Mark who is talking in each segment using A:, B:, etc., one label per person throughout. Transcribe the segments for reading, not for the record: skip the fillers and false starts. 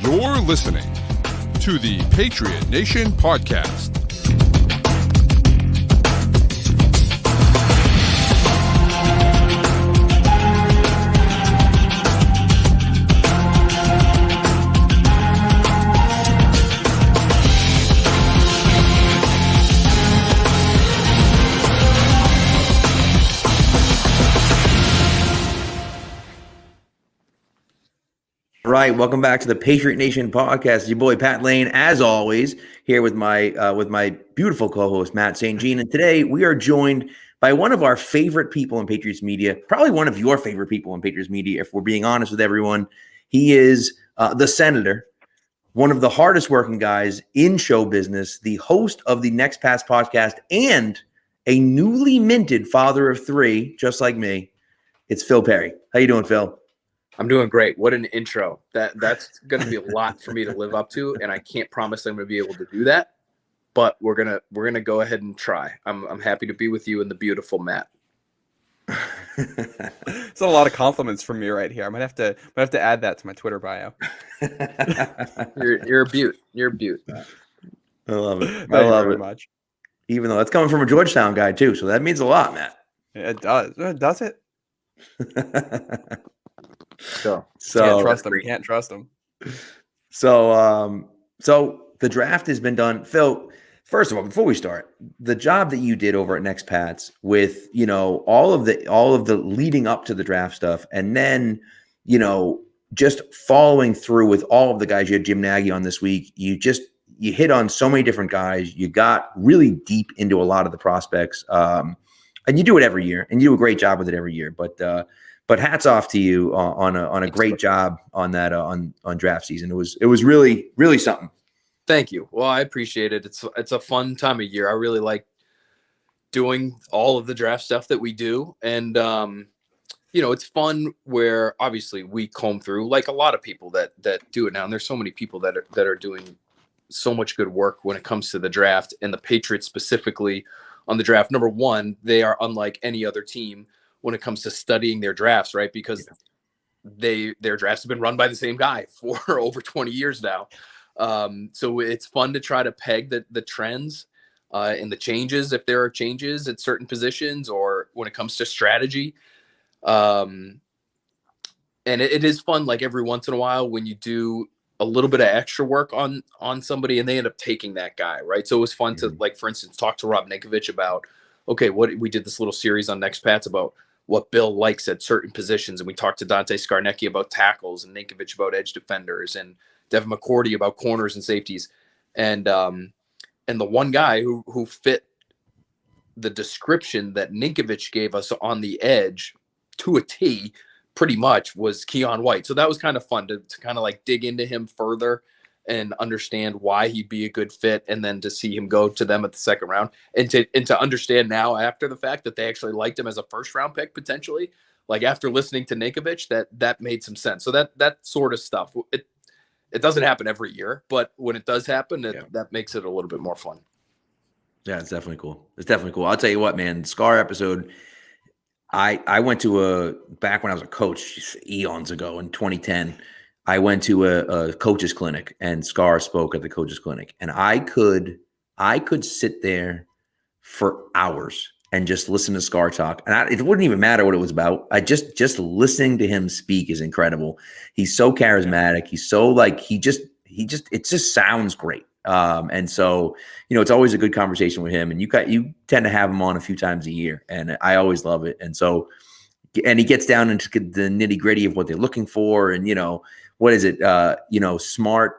A: You're listening to the Patriot Nation Podcast.
B: Right, welcome back to the Patriot Nation Podcast. It's your boy Pat Lane, as always, here with my beautiful co-host Matt St. Jean. And today we are joined by one of our favorite people in Patriots media, probably one of your favorite people in Patriots media, if we're being honest with everyone. He is the senator, one of the hardest working guys in show business, the host of the Next Pass podcast, and a newly minted father of three, just like me. It's Phil Perry. How you doing, Phil?
C: I'm doing great. What an intro. That's going to be a lot for me to live up to, and I can't promise I'm going to be able to do that, but we're going to go ahead and try. I'm happy to be with you and the beautiful Matt.
D: It's a lot of compliments from me right here. I might have to add that to my Twitter bio.
C: You're a beaut. You're a beaut.
B: I love it.
D: Thank you very much.
B: Even though that's coming from a Georgetown guy too, so that means a lot, Matt.
D: It does. Does it?
C: So
D: Can't trust him. Can't trust him.
B: So the draft has been done. Phil, first of all, before we start, the job that you did over at Next Pats with, all of the leading up to the draft stuff, and then, just following through with all of the guys. You had Jim Nagy on this week. You hit on so many different guys. You got really deep into a lot of the prospects. And you do it every year, and you do a great job with it every year. But hats off to you on a great job on that on draft season. It was really, really something.
C: Thank you. Well, I appreciate it. It's a fun time of year. I really like doing all of the draft stuff that we do, and it's fun where obviously we comb through like a lot of people that do it now. And there's so many people that are doing so much good work when it comes to the draft, and the Patriots specifically on the draft. Number one, they are unlike any other team when it comes to studying their drafts, right? Because their drafts have been run by the same guy for over 20 years now. So it's fun to try to peg the trends and the changes, if there are changes at certain positions, or when it comes to strategy. And it is fun, like every once in a while, when you do a little bit of extra work on somebody and they end up taking that guy, right? So it was fun to, like, for instance, talk to Rob Ninkovich about, okay, we did this little series on Next Pats about what Bill likes at certain positions. And we talked to Dante Scarnecchia about tackles, and Ninkovich about edge defenders, and Devin McCourty about corners and safeties. And the one guy who fit the description that Ninkovich gave us on the edge to a T pretty much was Keon White. So that was kind of fun to kind of like dig into him further and understand why he'd be a good fit, and then to see him go to them at the second round, and to understand now after the fact that they actually liked him as a first round pick potentially. Like after listening to Ninkovich, that made some sense. So that sort of stuff, it doesn't happen every year, but when it does happen, that makes it a little bit more fun.
B: Yeah, it's definitely cool. It's definitely cool. I'll tell you what, man, Scar episode, I went to back when I was a coach eons ago in 2010, I went to a coach's clinic, and Scar spoke at the coach's clinic, and I could sit there for hours and just listen to Scar talk. And it wouldn't even matter what it was about. I just listening to him speak is incredible. He's so charismatic. He's so like, it just sounds great. And so, it's always a good conversation with him, and you tend to have him on a few times a year, and I always love it. And so, and he gets down into the nitty gritty of what they're looking for. And, what is it? Smart.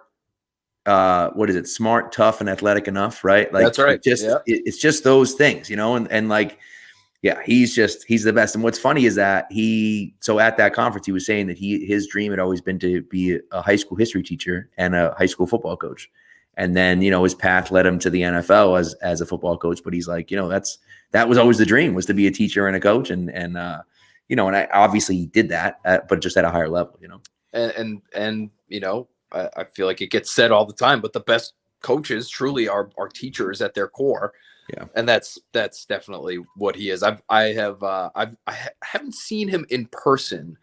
B: What is it? Smart, tough, and athletic enough, right? Like,
C: that's right.
B: It's just those things, and like, yeah, he's the best. And what's funny is that at that conference, he was saying that his dream had always been to be a high school history teacher and a high school football coach. And then, his path led him to the NFL as a football coach. But he's like, that was always the dream, was to be a teacher and a coach. And obviously he did that, but just at a higher level,
C: And I feel like it gets said all the time, but the best coaches truly are teachers at their core.
B: Yeah.
C: And that's definitely what he is. I haven't seen him in person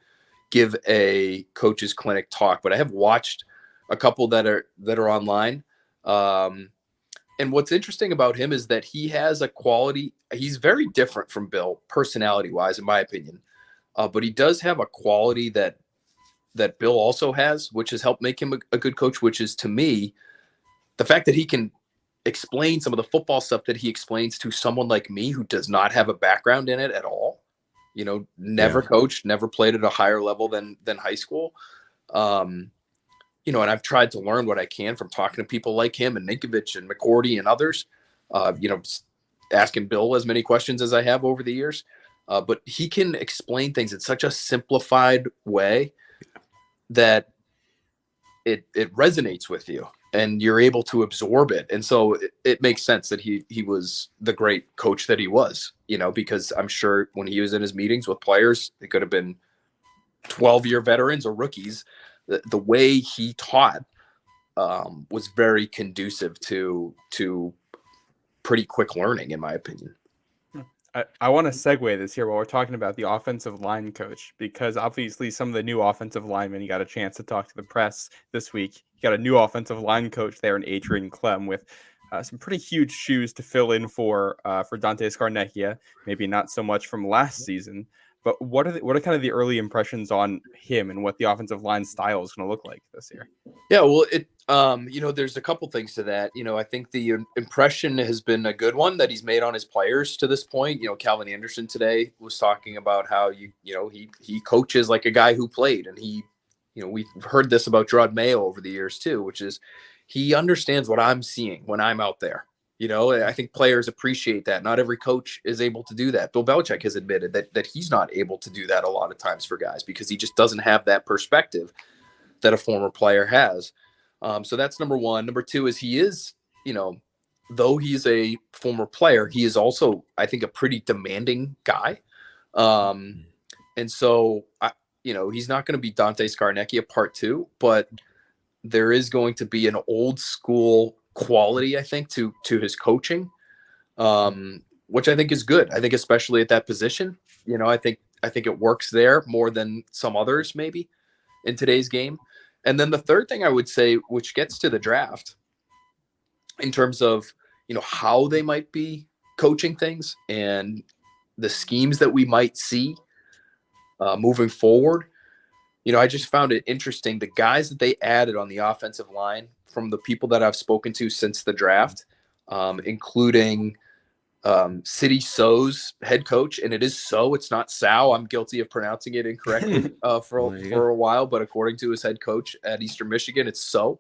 C: give a coach's clinic talk, but I have watched a couple that are online. And what's interesting about him is that he has a quality. He's very different from Bill, personality wise, in my opinion. But he does have a quality that Bill also has, which has helped make him a good coach, which is, to me, the fact that he can explain some of the football stuff that he explains to someone like me who does not have a background in it at all. Never coached, never played at a higher level than high school. And I've tried to learn what I can from talking to people like him and Ninkovich and McCourty and others, asking Bill as many questions as I have over the years. But he can explain things in such a simplified way that it resonates with you and you're able to absorb it. And so it makes sense that he was the great coach that he was, because I'm sure when he was in his meetings with players, it could have been 12-year veterans or rookies. The way he taught was very conducive to pretty quick learning, in my opinion.
D: I want to segue this here while we're talking about the offensive line coach, because obviously some of the new offensive linemen, you got a chance to talk to the press this week. You got a new offensive line coach there in Adrian Clem with some pretty huge shoes to fill in for Dante Scarnecchia. Maybe not so much from last season, but what are kind of the early impressions on him and what the offensive line style is going to look like this year?
C: Yeah, well, there's a couple things to that. I think the impression has been a good one that he's made on his players to this point. Calvin Anderson today was talking about how he coaches like a guy who played, and we've heard this about Gerard Mayo over the years too, which is he understands what I'm seeing when I'm out there. I think players appreciate that. Not every coach is able to do that. Bill Belichick has admitted that he's not able to do that a lot of times for guys because he just doesn't have that perspective that a former player has. So that's number one. Number two is he is, though he's a former player, he is also, I think, a pretty demanding guy. And so, he's not going to be Dante Scarnecchia part 2, but there is going to be an old school quality, I think, to his coaching, which I think is good. I think especially at that position, I think it works there more than some others maybe in today's game. And then the third thing I would say, which gets to the draft in terms of, how they might be coaching things and the schemes that we might see moving forward. I just found it interesting. The guys that they added on the offensive line from the people that I've spoken to since the draft, including City So's head coach, and it is So, it's not Sal. I'm guilty of pronouncing it incorrectly for a while, but according to his head coach at Eastern Michigan, it's So.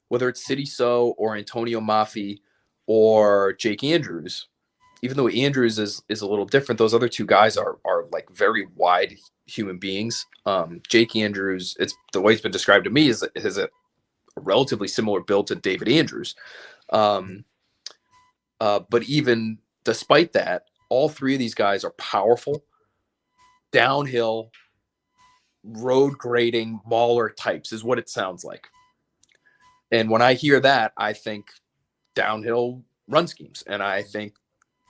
C: Whether it's City So or Antonio Maffei or Jake Andrews, even though Andrews is a little different, those other two guys are like very wide human beings. Jake Andrews, it's the way it's been described to me is a relatively similar build to David Andrews. But even despite that, all three of these guys are powerful, downhill, road grading, mauler types is what it sounds like. And when I hear that, I think downhill run schemes, and I think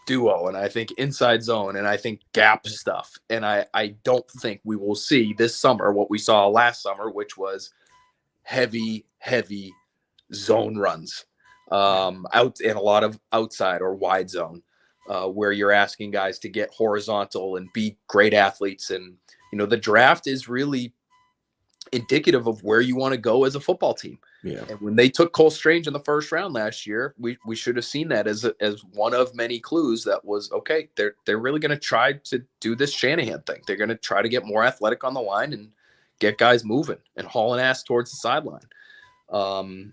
C: duo, and I think inside zone, and I think gap stuff. And I don't think we will see this summer what we saw last summer, which was heavy zone runs out in a lot of outside or wide zone, where you're asking guys to get horizontal and be great athletes. And, the draft is really indicative of where you want to go as a football team.
B: Yeah.
C: And when they took Cole Strange in the first round last year, we should have seen that as one of many clues that was, okay, they're really going to try to do this Shanahan thing. They're going to try to get more athletic on the line and get guys moving and hauling ass towards the sideline.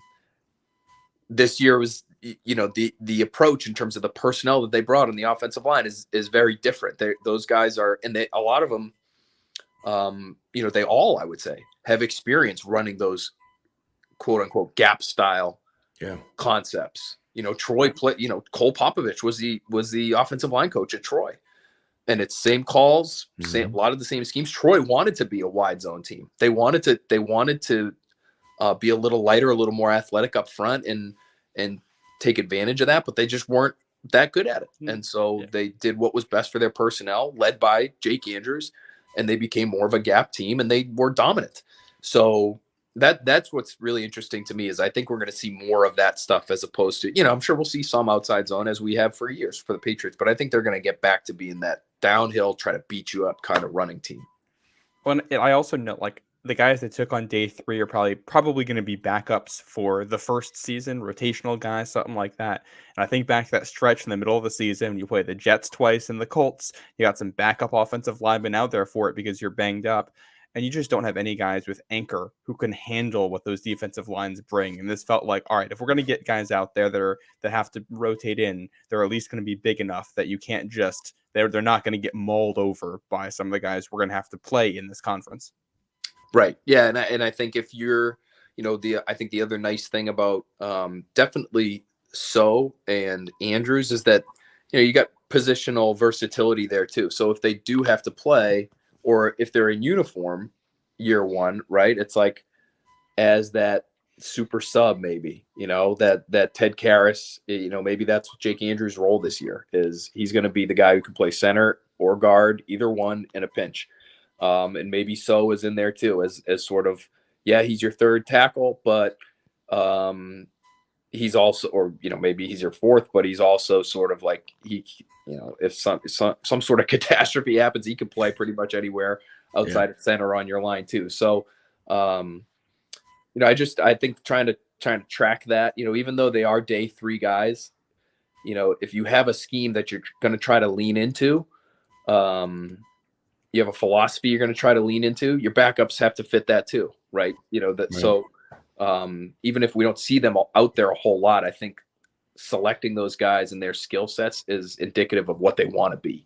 C: This year was, the approach in terms of the personnel that they brought on the offensive line is very different. Those guys are, and a lot of them, they all, I would say, have experience running those quote unquote gap style concepts. Troy play, Cole Popovich was the offensive line coach at Troy, and it's same calls, a lot of the same schemes. Troy wanted to be a wide zone team. They wanted to be a little lighter, a little more athletic up front and take advantage of that, but they just weren't that good at it. And so they did what was best for their personnel, led by Jake Andrews, and they became more of a gap team and they were dominant. So, That's what's really interesting to me is I think we're going to see more of that stuff as opposed to, I'm sure we'll see some outside zone as we have for years for the Patriots, but I think they're going to get back to being that downhill, try to beat you up kind of running team.
D: Well, and I also know like the guys that took on day 3 are probably going to be backups for the first season, rotational guys, something like that. And I think back to that stretch in the middle of the season, you play the Jets twice and the Colts. You got some backup offensive linemen out there for it because you're banged up. And you just don't have any guys with anchor who can handle what those defensive lines bring. And this felt like, all right, if we're going to get guys out there that have to rotate in, they're at least going to be big enough that you can't just they're not going to get mauled over by some of the guys we're going to have to play in this conference.
C: Right. Yeah, and I think if you're, I think the other nice thing about definitely So and Andrews is that you got positional versatility there too. So if they do have to play, or if they're in uniform year one, right? It's like as that super sub, maybe, that Ted Karras, maybe that's Jake Andrews' role this year is he's going to be the guy who can play center or guard, either one in a pinch. And maybe So is in there too, as sort of, he's your third tackle, but he's also, or, maybe he's your fourth, but he's also sort of like if some sort of catastrophe happens, he can play pretty much anywhere outside of center on your line too. So, I think trying to track that, even though they are day 3 guys, if you have a scheme that you're going to try to lean into, you have a philosophy you're going to try to lean into, your backups have to fit that too. Right. Right. So, even if we don't see them out there a whole lot, I think selecting those guys and their skill sets is indicative of what they want to be.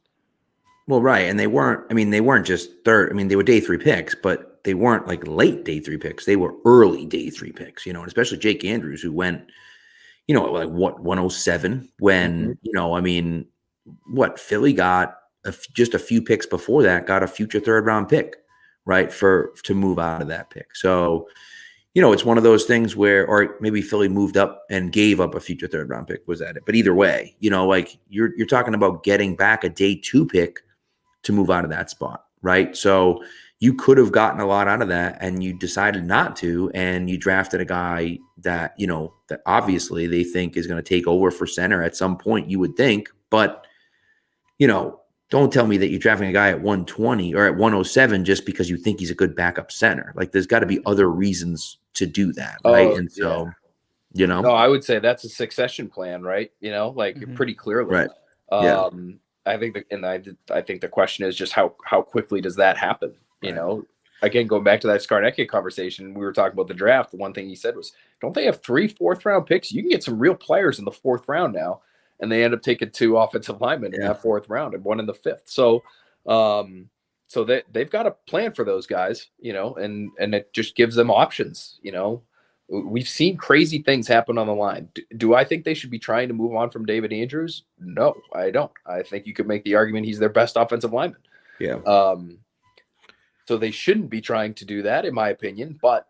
B: Well, right. And they weren't just third. I mean, they were day 3 picks, but they weren't like late day 3 picks. They were early day 3 picks, and especially Jake Andrews, who went, like 107 when, Philly got just a few picks before that, got a future 3rd round pick, right. To move out of that pick. So, it's one of those things where, or maybe Philly moved up and gave up a future 3rd round pick, was at it. But either way, like you're talking about getting back a day 2 pick to move out of that spot, right? So you could have gotten a lot out of that, and you decided not to, and you drafted a guy that, that obviously they think is going to take over for center at some point, you would think. But, don't tell me that you're drafting a guy at 120 or at 107 just because you think he's a good backup center. Like, there's got to be other reasons to do that, right? And so,
C: No, I would say that's a succession plan, right? Pretty clearly.
B: Right. Yeah.
C: I think I think the question is just how quickly does that happen?
B: Right.
C: Again, going back to that Skarnecki conversation, we were talking about the draft. The one thing he said was, don't they have 3 4th round picks? You can get some real players in the 4th round now. And they end up taking 2 offensive linemen in that 4th round and 1 in the 5th. So, so they've got a plan for those guys, and it just gives them options. We've seen crazy things happen on the line. Do I think they should be trying to move on from David Andrews? No, I don't. I think you could make the argument he's their best offensive lineman.
B: Yeah.
C: So they shouldn't be trying to do that, in my opinion. But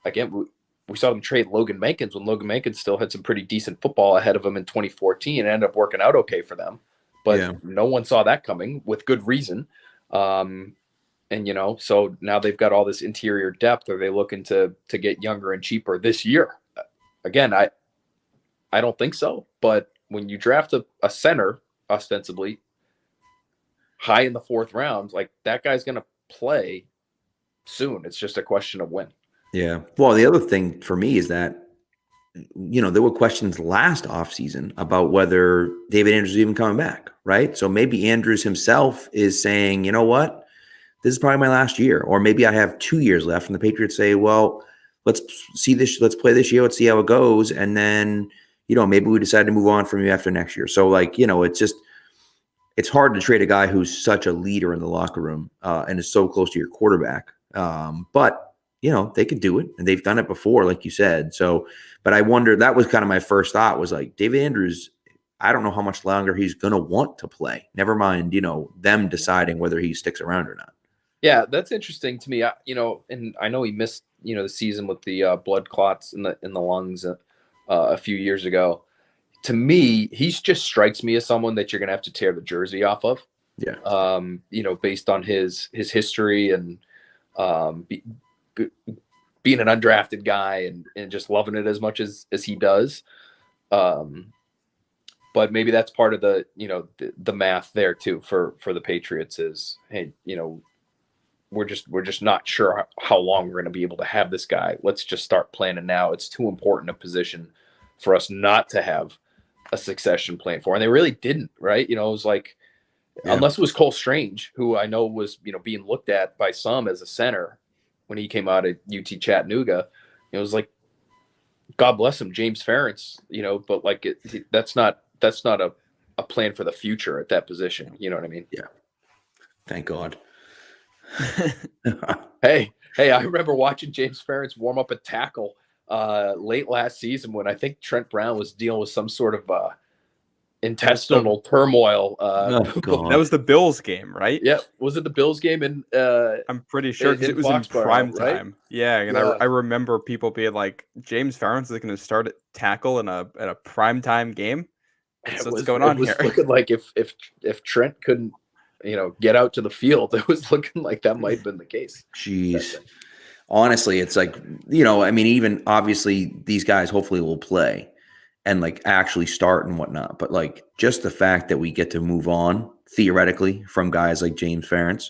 C: again, we saw them trade Logan Mankins when Logan Mankins still had some pretty decent football ahead of him in 2014 and ended up working out okay for them. But no one saw that coming, with good reason. And, so now they've got all this interior depth. Are they looking to get younger and cheaper this year? Again, I don't think so. But when you draft a center, ostensibly, high in the 4th round, like, that guy's going to play soon. It's just a question of when.
B: Yeah. Well, the other thing for me is that, there were questions last offseason about whether David Andrews is even coming back, right? So maybe Andrews himself is saying, you know what, this is probably my last year, or maybe I have 2 years left. And the Patriots say, well, let's play this year. Let's see how it goes. And then, maybe we decide to move on from you after next year. So it's hard to trade a guy who's such a leader in the locker room and is so close to your quarterback. But they could do it, and they've done it before, like you said. So, but I wonder, that was kind of my first thought, was like, David Andrews, I don't know how much longer he's going to want to play. Never mind, them deciding whether he sticks around or not.
C: Yeah, that's interesting to me. And I know he missed, the season with the blood clots in the lungs a few years ago. To me, he just strikes me as someone that you're going to have to tear the jersey off of.
B: Yeah.
C: Based on his history and being an undrafted guy and just loving it as much as he does. But maybe that's part of the, the math there too for the Patriots is, hey, we're just not sure how long we're going to be able to have this guy. Let's just start planning now. It's too important a position for us not to have a succession plan for. And they really didn't, right? It was like, unless it was Cole Strange, who I know was, being looked at by some as a center when he came out of UT Chattanooga. It was like, God bless him, James Ferentz, but like that's not a plan for the future at that position. You know what I mean?
B: Yeah. Thank God.
C: Hey, I remember watching James Ferentz warm up a tackle late last season when I think Trent Brown was dealing with some sort of intestinal turmoil.
B: God.
D: That was the Bills game, right?
C: Yeah. Was it the Bills game? And
D: I'm pretty sure because
C: in
D: it was
C: Foxborough,
D: in prime
C: right?
D: time. Yeah, and I remember people being like, James Ferentz is going to start at tackle in a prime time game. What's going on here?
C: It was looking like if Trent couldn't, get out to the field, it was looking like that might have been the case.
B: Jeez. Honestly, it's like, even obviously these guys hopefully will play and like actually start and whatnot. But like just the fact that we get to move on theoretically from guys like James Ferentz,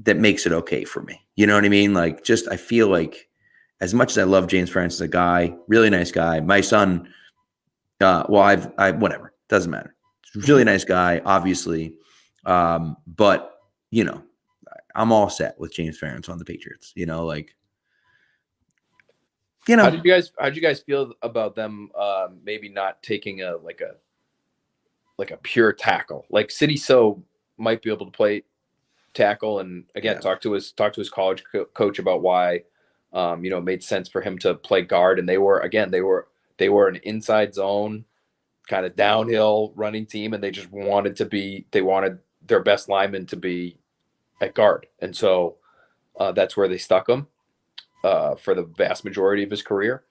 B: that makes it okay for me. You know what I mean? Like just, I feel like as much as I love James Ferentz as a guy, really nice guy, my son, whatever, doesn't matter. Really nice guy, obviously. But I'm all set with James Ferentz on the Patriots.
C: How did you guys feel about them maybe not taking a pure tackle? Like City So might be able to play tackle, and again talk to his college coach about why it made sense for him to play guard, and they were an inside zone kind of downhill running team, and they just wanted their best lineman to be at guard, and so that's where they stuck him for the vast majority of his career.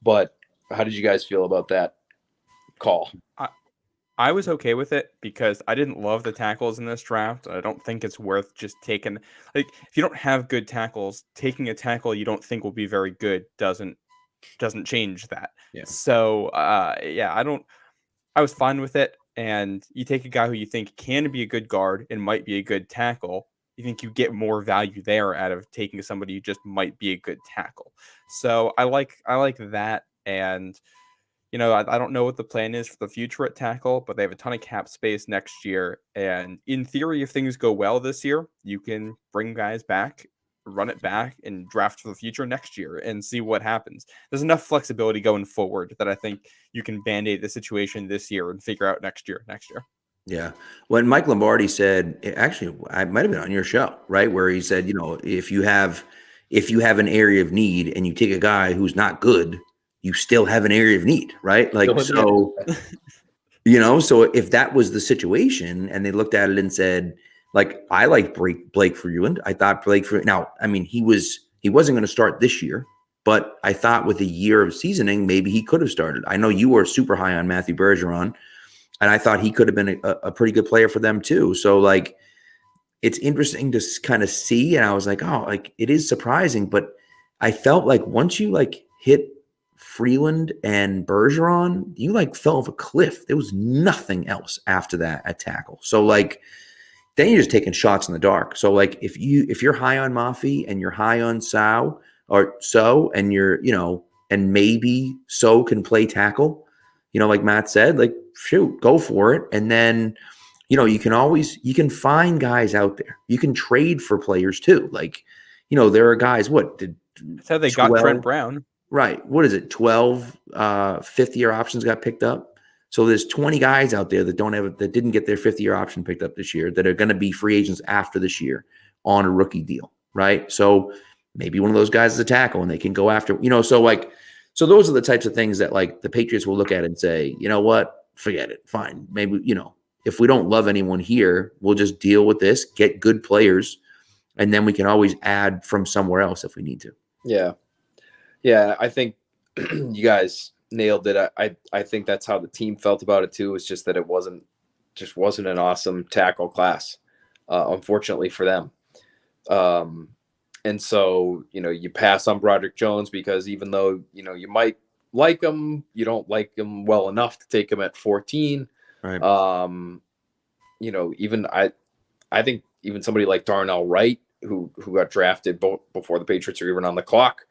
C: But how did you guys feel about that call?
D: I was okay with it because I didn't love the tackles in this draft. I don't think it's worth just taking, like, if you don't have good tackles, taking a tackle you don't think will be very good doesn't change that.
B: Yeah.
D: So I was fine with it. And you take a guy who you think can be a good guard and might be a good tackle, you think you get more value there out of taking somebody who just might be a good tackle. So I like that. And I don't know what the plan is for the future at tackle, but they have a ton of cap space next year. And in theory, if things go well this year, you can bring guys back, run it back, and draft for the future next year and see what happens. There's enough flexibility going forward that I think you can band-aid the situation this year and figure out next year.
B: Yeah. When Mike Lombardi said, actually, I might have been on your show, right? Where he said, if you have an area of need and you take a guy who's not good, you still have an area of need, right? Like, so, so if that was the situation and they looked at it and said, like, I like Blake Freeland. I thought he wasn't going to start this year, but I thought with a year of seasoning, maybe he could have started. I know you were super high on Matthew Bergeron, and I thought he could have been a pretty good player for them too. So like, it's interesting to kind of see. And I was like, oh, like it is surprising, but I felt like once you like hit Freeland and Bergeron, you like fell off a cliff. There was nothing else after that at tackle. So like, then you're just taking shots in the dark. So like, if you're high on Mafi and you're high on and you're, and maybe So can play tackle, like Matt said, like, shoot, go for it. And then, you can find guys out there. You can trade for players too. Like, there are guys,
D: that's how they got Trent Brown.
B: Right. What is it? 12 fifth-year options got picked up. So there's 20 guys out there that didn't get their 50-year option picked up this year that are going to be free agents after this year on a rookie deal. Right. So maybe one of those guys is a tackle and they can go after, so those are the types of things that like the Patriots will look at and say, you know what, forget it. Fine. Maybe, if we don't love anyone here, we'll just deal with this, get good players, and then we can always add from somewhere else if we need to.
C: Yeah. Yeah. I think you guys nailed it. I think that's how the team felt about it too. It's just that it wasn't an awesome tackle class, unfortunately for them. And so, you pass on Broderick Jones because even though, you might like him, you don't like him well enough to take him at 14.
B: Right.
C: Even I think even somebody like Darnell Wright, who got drafted before the Patriots were even on the clock,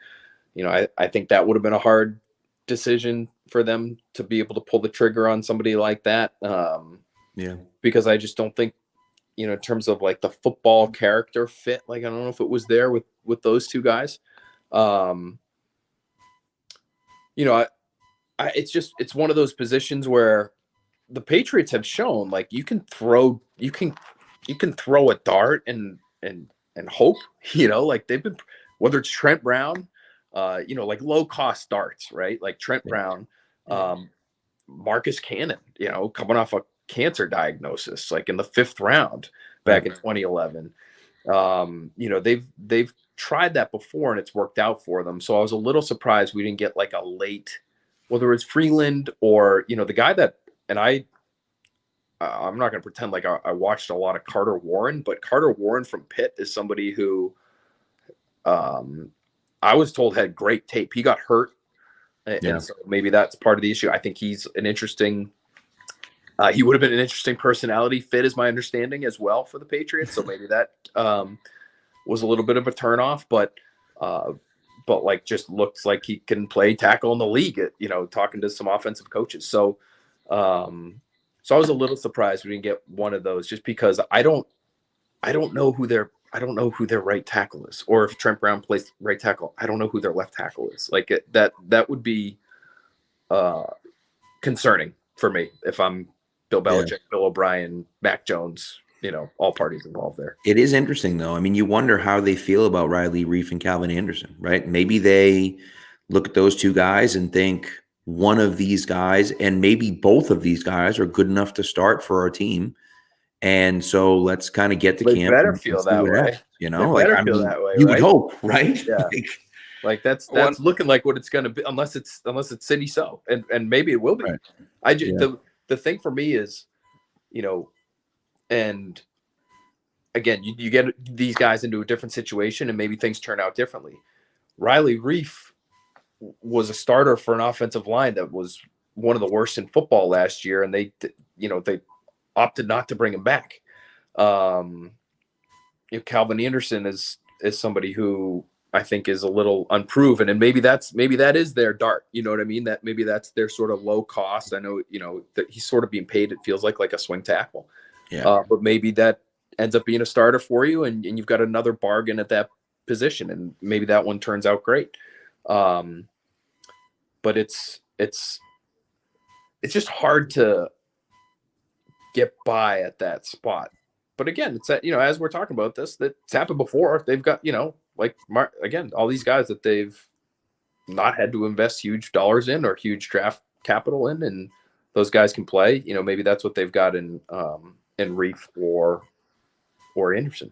C: I think that would have been a hard decision for them to be able to pull the trigger on somebody like that.
B: Yeah.
C: Because I just don't think, in terms of like the football character fit, like, I don't know if it was there with those two guys. It's one of those positions where the Patriots have shown like you can throw a dart and hope, like they've been, whether it's Trent Brown, like low cost darts, right? Like Trent Brown, Marcus Cannon, coming off a cancer diagnosis, like in the 5th round back in 2011. They've tried that before and it's worked out for them. So I was a little surprised we didn't get like a late, whether it's Freeland or, the guy that, and I'm not going to pretend like I watched a lot of Carter Warren, but Carter Warren from Pitt is somebody who I was told had great tape. He got hurt. And so maybe that's part of the issue. I think he's an interesting, he would have been an interesting personality fit, is my understanding, as well for the Patriots. So maybe that was a little bit of a turnoff, but like just looks like he can play tackle in the league, talking to some offensive coaches. So I was a little surprised we didn't get one of those, just because I don't know who their right tackle is, or if Trent Brown plays right tackle, I don't know who their left tackle is. Like that would be concerning for me if I'm Bill Belichick, Bill O'Brien, Mac Jones, all parties involved there.
B: It is interesting, though. I mean, you wonder how they feel about Riley Reif and Calvin Anderson, right? Maybe they look at those two guys and think one of these guys, and maybe both of these guys, are good enough to start for our team. And so let's kind of get to camp.
C: Better feel that way.
B: Happens,
C: that way.
B: You
C: right?
B: would hope, right?
C: Yeah. Like that's looking like what it's going to be, unless it's city so, and maybe it will be. Right. The thing for me is, and again, you get these guys into a different situation, and maybe things turn out differently. Riley Reif was a starter for an offensive line that was one of the worst in football last year, and they opted not to bring him back. Calvin Anderson is somebody who I think is a little unproven, and maybe that is their dart. You know what I mean? That maybe that's their sort of low cost. I know, that he's sort of being paid, it feels like a swing tackle.
B: Yeah.
C: But maybe that ends up being a starter for you, and you've got another bargain at that position, and maybe that one turns out great. But it's just hard to get by at that spot. But again, it's that, as we're talking about this, that's happened before. They've got, again, all these guys that they've not had to invest huge dollars in or huge draft capital in, and those guys can play. Maybe that's what they've got in Reif or Anderson.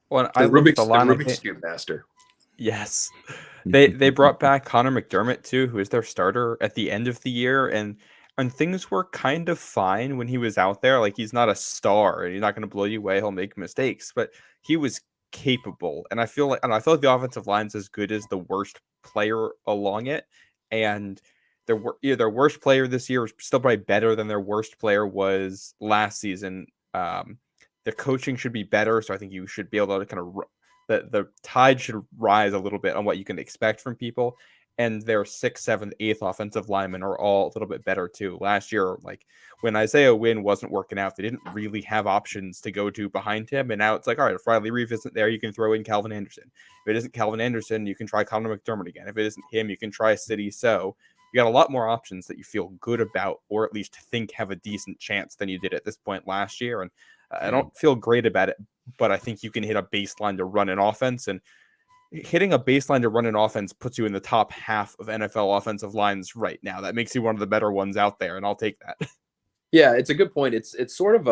D: Well,
C: the Rubik's Cube master.
D: Yes. They brought back Connor McDermott too, who is their starter at the end of the year, and things were kind of fine when he was out there. Like, he's not a star and he's not going to blow you away. He'll make mistakes, but he was capable. And I feel like the offensive line's as good as the worst player along it. And their worst player this year was still probably better than their worst player was last season. The coaching should be better, so I think you should be able to kind of the tide should rise a little bit on what you can expect from people. And their 6th, 7th, 8th offensive linemen are all a little bit better too. Last year, like when Isaiah Wynn wasn't working out, they didn't really have options to go to behind him. And now it's like, all right, if Riley Reif isn't there, you can throw in Calvin Anderson. If it isn't Calvin Anderson, you can try Connor McDermott again. If it isn't him, you can try City So. You got a lot more options that you feel good about, or at least think have a decent chance than you did at this point last year. And I don't feel great about it, but I think you can hit a baseline to run an offense, and hitting a baseline to run an offense puts you in the top half of NFL offensive lines right now. That makes you one of the better ones out there, and I'll take that.
C: Yeah, it's a good point. It's sort of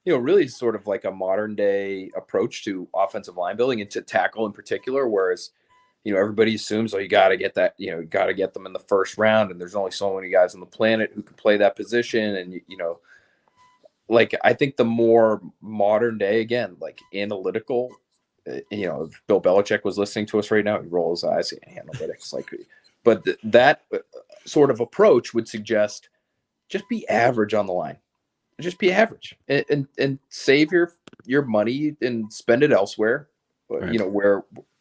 C: really sort of like a modern day approach to offensive line building and to tackle in particular, whereas everybody assumes, you got to get that, got to get them in the first round, and there's only so many guys on the planet who can play that position. And like, I think the more modern day, again, like analytical if Bill Belichick was listening to us right now, he'd roll his eyes, analytics, but that sort of approach would suggest just be average on the line, just be average, and save your money and spend it elsewhere,
B: Right.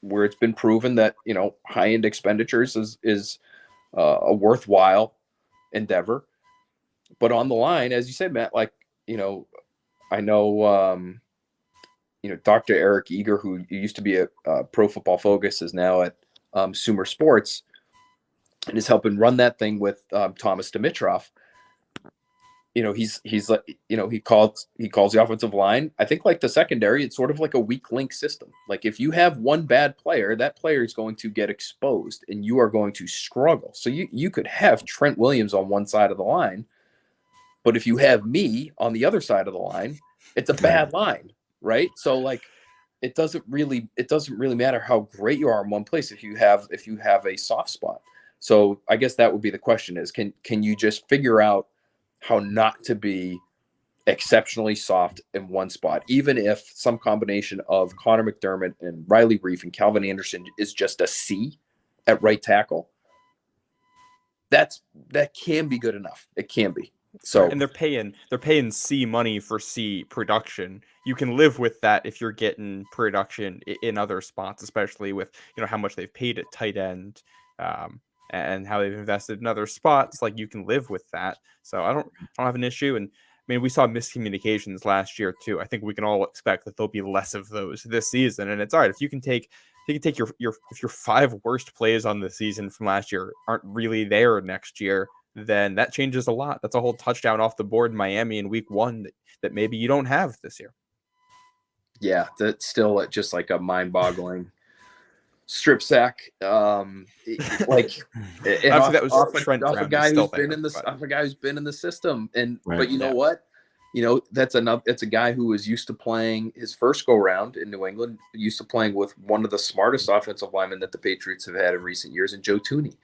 C: where it's been proven that high end expenditures is a worthwhile endeavor. But on the line, as you said, Matt, I know. Dr. Eric Eager, who used to be at Pro Football Focus, is now at Sumer Sports and is helping run that thing with Thomas Dimitroff. He's like, he calls the offensive line. I think like the secondary, it's sort of like a weak link system. Like if you have one bad player, that player is going to get exposed and you are going to struggle. So you could have Trent Williams on one side of the line, but if you have me on the other side of the line, it's a bad line. Right. So like, it doesn't really matter how great you are in one place if you have a soft spot. So I guess that would be the question is, can you just figure out how not to be exceptionally soft in one spot, even if some combination of Connor McDermott and Riley Reif and Calvin Anderson is just a C at right tackle? That can be good enough. It can be. So,
D: and they're paying C money for C production. You can live with that if you're getting production in other spots, especially with how much they've paid at tight end, and how they've invested in other spots. Like you can live with that. So I don't have an issue. And I mean, we saw miscommunications last year too. I think we can all expect that there'll be less of those this season. And it's all right if you can take if your 5 worst plays on the season from last year aren't really there next year, then that changes a lot. That's a whole touchdown off the board in Miami in week 1 that maybe you don't have this year.
C: Yeah, that's still just like a mind-boggling strip sack. Obviously
D: that was Trent
C: off a guy who's been in the system. And
B: Right.
C: But you know what? That's a guy who was used to playing his first go round in New England, used to playing with one of the smartest offensive linemen that the Patriots have had in recent years, and Joe Tooney.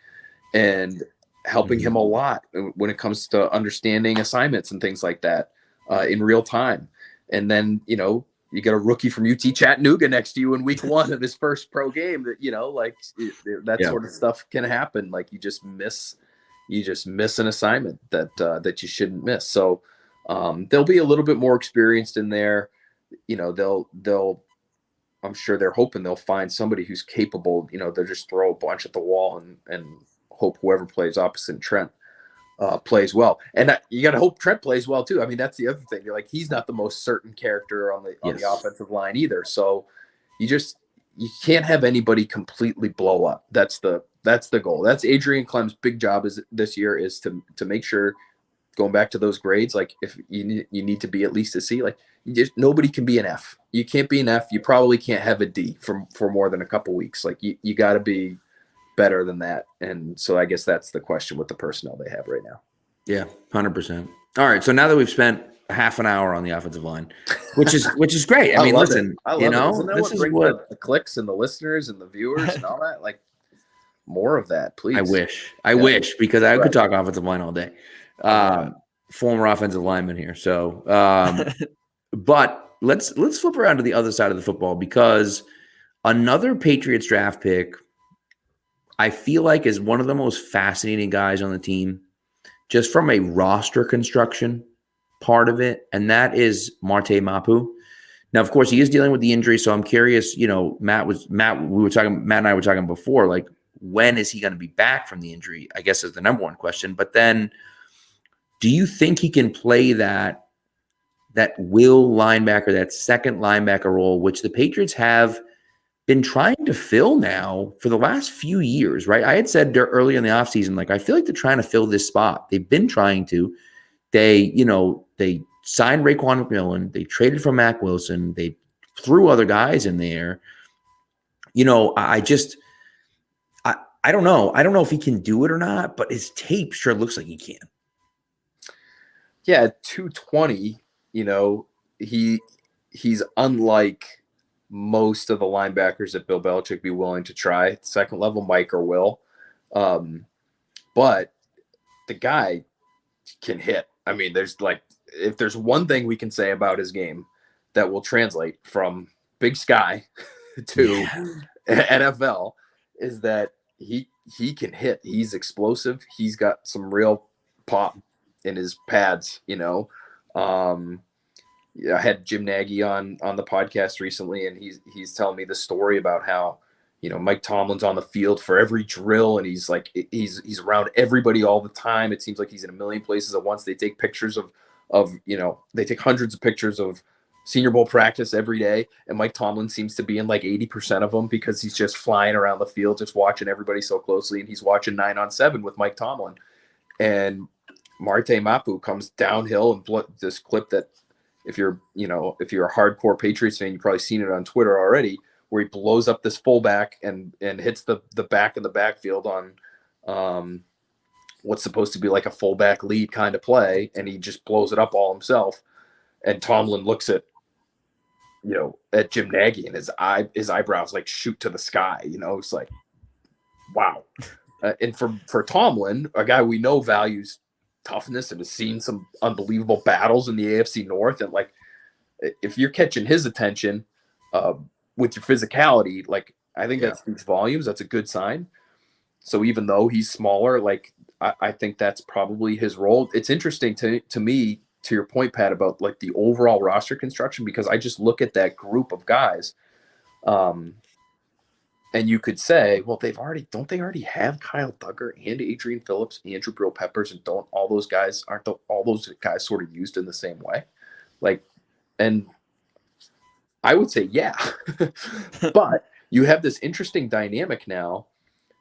C: And helping him a lot when it comes to understanding assignments and things like that in real time. And then, you got a rookie from UT Chattanooga next to you in week 1 of his first pro game that sort of stuff can happen. Like you just miss an assignment that you shouldn't miss. So they'll be a little bit more experienced in there. I'm sure they're hoping they'll find somebody who's capable, they'll just throw a bunch at the wall and hope whoever plays opposite Trent plays well. And you got to hope Trent plays well too. I mean, that's the other thing. You're like, he's not the most certain character on the offensive line either. So you can't have anybody completely blow up. That's the goal. That's Adrian Clem's big job this year is to make sure, going back to those grades, like if you need to be at least a C, like nobody can be an F. You can't be an F. You probably can't have a D for more than a couple weeks. Like you got to be better than that. And so I guess that's the question with the personnel they have right now.
B: Yeah, 100%. All right. So now that we've spent half an hour on the offensive line, which is great. I mean, listen,
C: this is what the clicks and the listeners and the viewers and all that, like more of that, please.
B: I wish because I could talk offensive line all day. Former offensive lineman here. So, but let's flip around to the other side of the football because another Patriots draft pick, I feel like is one of the most fascinating guys on the team, just from a roster construction part of it, and that is Marte Mapu. Now, of course, he is dealing with the injury, so I'm curious. Matt and I were talking before, like when is he going to be back from the injury? I guess is the number one question. But then, do you think he can play that will linebacker, that second linebacker role, which the Patriots have been trying to fill now for the last few years, right? I had said early in the offseason, like, I feel like they're trying to fill this spot. They've been trying to. They signed Raekwon McMillan. They traded for Mac Wilson. They threw other guys in there. I don't know. I don't know if he can do it or not, but his tape sure looks like he can.
C: Yeah, 220, he's unlike most of the linebackers that Bill Belichick be willing to try. Second level, Mike or Will. But the guy can hit. I mean, if there's one thing we can say about his game that will translate from Big Sky to NFL is that he can hit. He's explosive. He's got some real pop in his pads, you know. I had Jim Nagy on the podcast recently, and he's telling me the story about how, you know, Mike Tomlin's on the field for every drill, and he's like he's around everybody all the time. It seems like he's in a million places at once. They take pictures of you know, they take hundreds of pictures of Senior Bowl practice every day, and Mike Tomlin seems to be in like 80% of them because he's just flying around the field, just watching everybody so closely, and he's watching 9-on-7 with Mike Tomlin. And Marte Mapu comes downhill and this clip that if you're a hardcore Patriots fan, you've probably seen it on Twitter already, where he blows up this fullback and hits the back of the backfield on what's supposed to be like a fullback lead kind of play, and he just blows it up all himself. And Tomlin looks at Jim Nagy, and his eyebrows like shoot to the sky. You know, it's like, wow. And for Tomlin, a guy we know values toughness and has seen some unbelievable battles in the AFC North, and like, if you're catching his attention with your physicality, like, I think that speaks volumes. That's a good sign. So even though he's smaller, like, I think that's probably his role. It's interesting to me, to your point, Pat, about like the overall roster construction, because I just look at that group of guys, and you could say, well, don't they already have Kyle Duggar and Adrian Phillips, Andrew Brill Peppers, and aren't all those guys sort of used in the same way? Like, and I would say, yeah, but you have this interesting dynamic now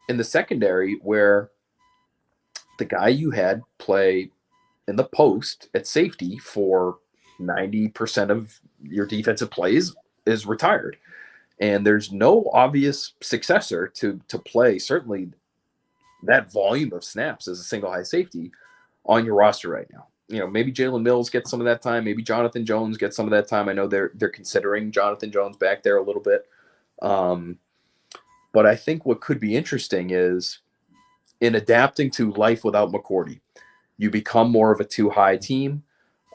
C: in the secondary where the guy you had play in the post at safety for 90% of your defensive plays is retired. And there's no obvious successor to play certainly that volume of snaps as a single high safety on your roster right now. You know, maybe Jalen Mills gets some of that time. Maybe Jonathan Jones gets some of that time. I know they're considering Jonathan Jones back there a little bit. But I think what could be interesting is in adapting to life without McCourty, you become more of a two-high team.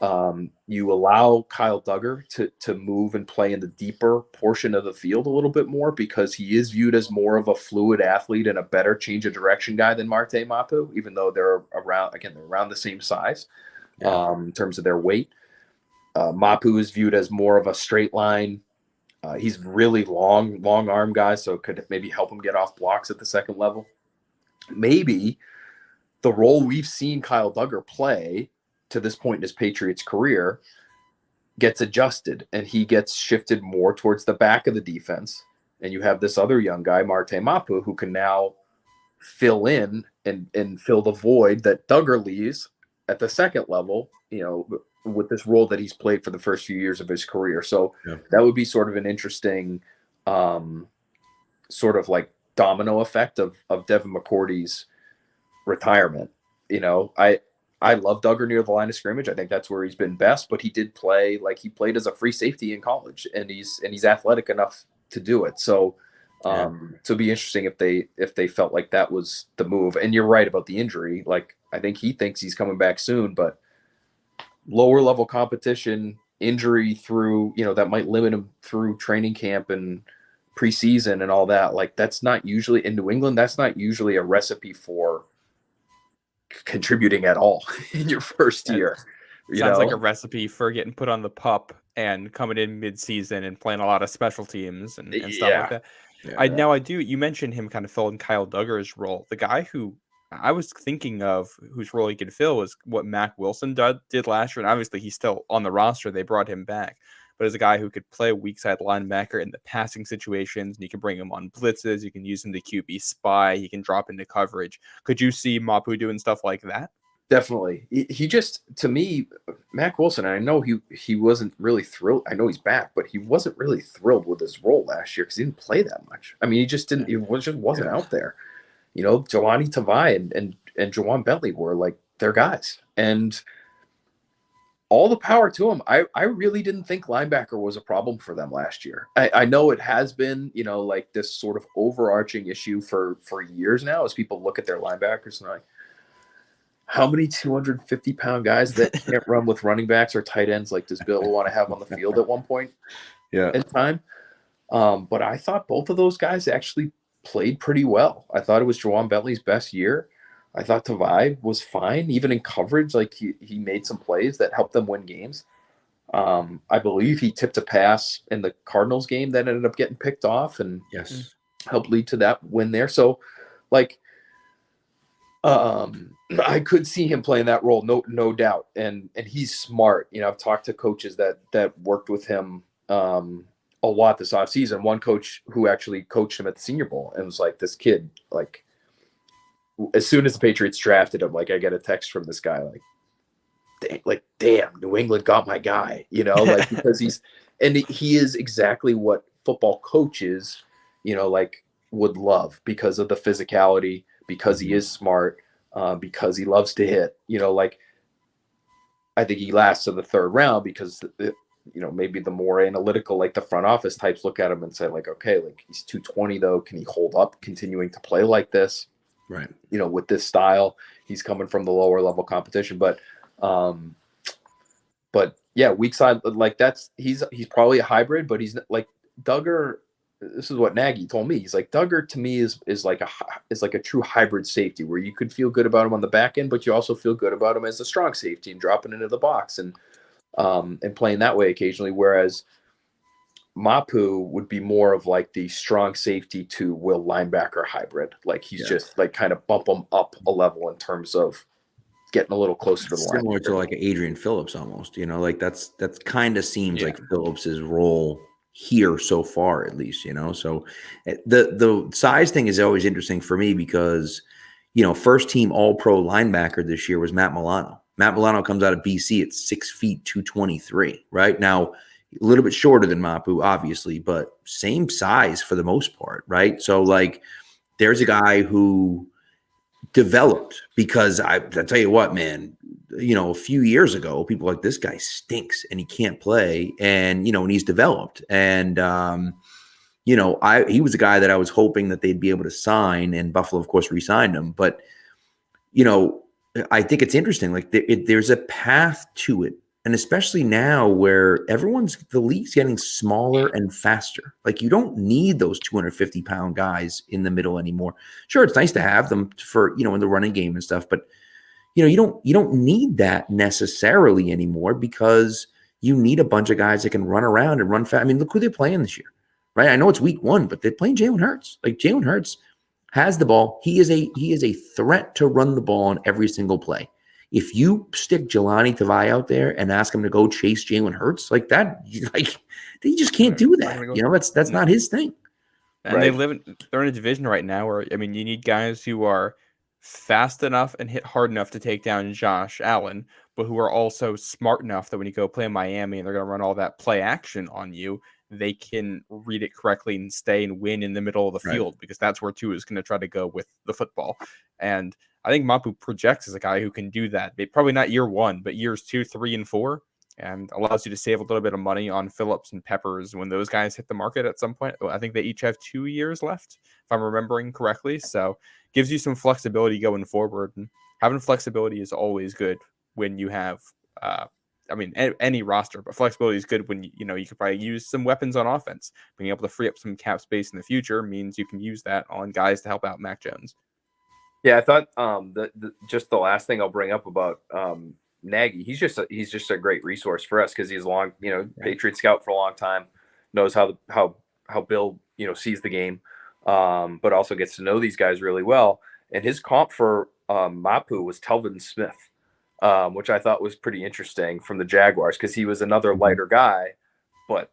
C: You allow Kyle Duggar to move and play in the deeper portion of the field a little bit more, because he is viewed as more of a fluid athlete and a better change of direction guy than Marte Mapu, even though they're around the same size in terms of their weight. Mapu is viewed as more of a straight line. He's really long arm guy, so it could maybe help him get off blocks at the second level. Maybe the role we've seen Kyle Duggar play to this point in his Patriots career gets adjusted, and he gets shifted more towards the back of the defense. And you have this other young guy, Marte Mapu, who can now fill in and fill the void that Duggar leaves at the second level, you know, with this role that he's played for the first few years of his career. So that would be sort of an interesting sort of like domino effect of Devin McCourty's retirement. You know, I love Duggar near the line of scrimmage. I think that's where he's been best, but he did play, like, he played as a free safety in college, and he's athletic enough to do it. So it'd be interesting if they felt like that was the move. And you're right about the injury. Like, I think he thinks he's coming back soon, but lower level competition, injury through, you know, that might limit him through training camp and preseason and all that. Like, that's not usually in New England. That's not usually a recipe for contributing at all in your first year.
D: Sounds like a recipe for getting put on the pup and coming in mid-season and playing a lot of special teams and stuff like that. You mentioned him kind of filling Kyle Duggar's role. The guy who I was thinking of whose role he could fill was what Mac Wilson did last year, and obviously he's still on the roster. They brought him back, but as a guy who could play weak side linebacker in the passing situations, and you can bring him on blitzes, you can use him to QB spy, he can drop into coverage. Could you see Mapu doing stuff like that?
C: Definitely. He just, to me, Mac Wilson, I know he wasn't really thrilled. I know he's back, but he wasn't really thrilled with his role last year because he didn't play that much. I mean, he just didn't. He wasn't out there. You know, Jelani Tavai and Jawan Bentley were like their guys, and all the power to him. I really didn't think linebacker was a problem for them last year. I know it has been, you know, like this sort of overarching issue for years now, as people look at their linebackers and they're like, how many 250-pound guys that can't run with running backs or tight ends like does Bill want to have on the field at one point in time? But I thought both of those guys actually played pretty well. I thought it was Jawan Bentley's best year. I thought Tavai was fine, even in coverage. Like he made some plays that helped them win games. I believe he tipped a pass in the Cardinals game that ended up getting picked off and
B: Yes.
C: helped lead to that win there. So, like, I could see him playing that role, no doubt. And he's smart. You know, I've talked to coaches that worked with him a lot this offseason. One coach who actually coached him at the Senior Bowl and was like, this kid, like, as soon as the Patriots drafted him, like, I get a text from this guy, damn, New England got my guy, you know, like, because he is exactly what football coaches, you know, like, would love because of the physicality, because he is smart, because he loves to hit, you know, like, I think he lasts to the third round because, you know, maybe the more analytical, like the front office types look at him and say, like, okay, like, he's 220 though. Can he hold up continuing to play like this?
B: Right.
C: You know, with this style, he's coming from the lower level competition, but yeah, weak side, like he's probably a hybrid, but he's like Duggar. This is what Nagy told me. He's like, Duggar to me is like a true hybrid safety where you could feel good about him on the back end, but you also feel good about him as a strong safety and dropping into the box and playing that way occasionally. Whereas Mapu would be more of like the strong safety to will linebacker hybrid. Like he's just like kind of bump him up a level in terms of getting a little closer to the line.
B: Similar to like Adrian Phillips almost, you know, like that's kind of seems like Phillips's role here so far, at least, you know. So the size thing is always interesting for me because, you know, first team all pro linebacker this year was Matt Milano. Matt Milano comes out of BC at 6 feet 223, right? Now, a little bit shorter than Mapu, obviously, but same size for the most part, right? So like there's a guy who developed because I tell you what, man, you know, a few years ago, people were like, this guy stinks and he can't play. And, you know, and he's developed. And, you know, he was a guy that I was hoping that they'd be able to sign, and Buffalo, of course, re-signed him. But, you know, I think it's interesting. Like there's a path to it. And especially now where the league's getting smaller and faster. Like you don't need those 250-pound guys in the middle anymore. Sure, it's nice to have them for, you know, in the running game and stuff, but you know, you don't need that necessarily anymore because you need a bunch of guys that can run around and run fast. I mean, look who they're playing this year, right? I know it's week 1, but they're playing Jalen Hurts. Like Jalen Hurts has the ball. He is a threat to run the ball on every single play. If you stick Jelani Tavai out there and ask him to go chase Jalen Hurts like that, like they just can't do that. You know, that's not his thing.
D: And they're in a division right now where, I mean, you need guys who are fast enough and hit hard enough to take down Josh Allen, but who are also smart enough that when you go play Miami and they're going to run all that play action on you, they can read it correctly and stay and win in the middle of the field, because that's where Tua is going to try to go with the football. And I think Mapu projects as a guy who can do that. Probably not year 1, but years 2, 3, and 4, and allows you to save a little bit of money on Phillips and Peppers when those guys hit the market at some point. I think they each have 2 years left, if I'm remembering correctly. So gives you some flexibility going forward. And having flexibility is always good when you have, any roster, but flexibility is good when, you know, you could probably use some weapons on offense. Being able to free up some cap space in the future means you can use that on guys to help out Mac Jones.
C: Yeah, I thought just the last thing I'll bring up about Nagy, he's just a great resource for us because he's Patriot scout for a long time, knows how Bill, you know, sees the game, but also gets to know these guys really well. And his comp for Mapu was Telvin Smith, which I thought was pretty interesting from the Jaguars because he was another lighter guy, but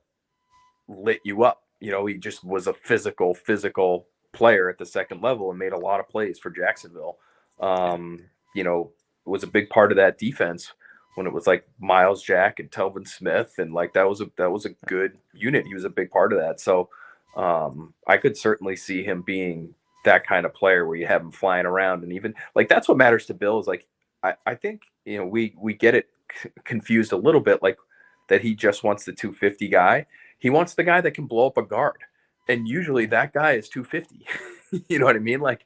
C: lit you up. You know, he just was a physical player at the second level and made a lot of plays for Jacksonville. You know, was a big part of that defense when it was like Miles Jack and Telvin Smith, and like that was a good unit. He was a big part of that. So I could certainly see him being that kind of player where you have him flying around, and even like that's what matters to Bill is like I think, you know, we get it confused a little bit, like that he just wants the 250 guy. He wants the guy that can blow up a guard. And usually that guy is 250. You know what I mean? Like,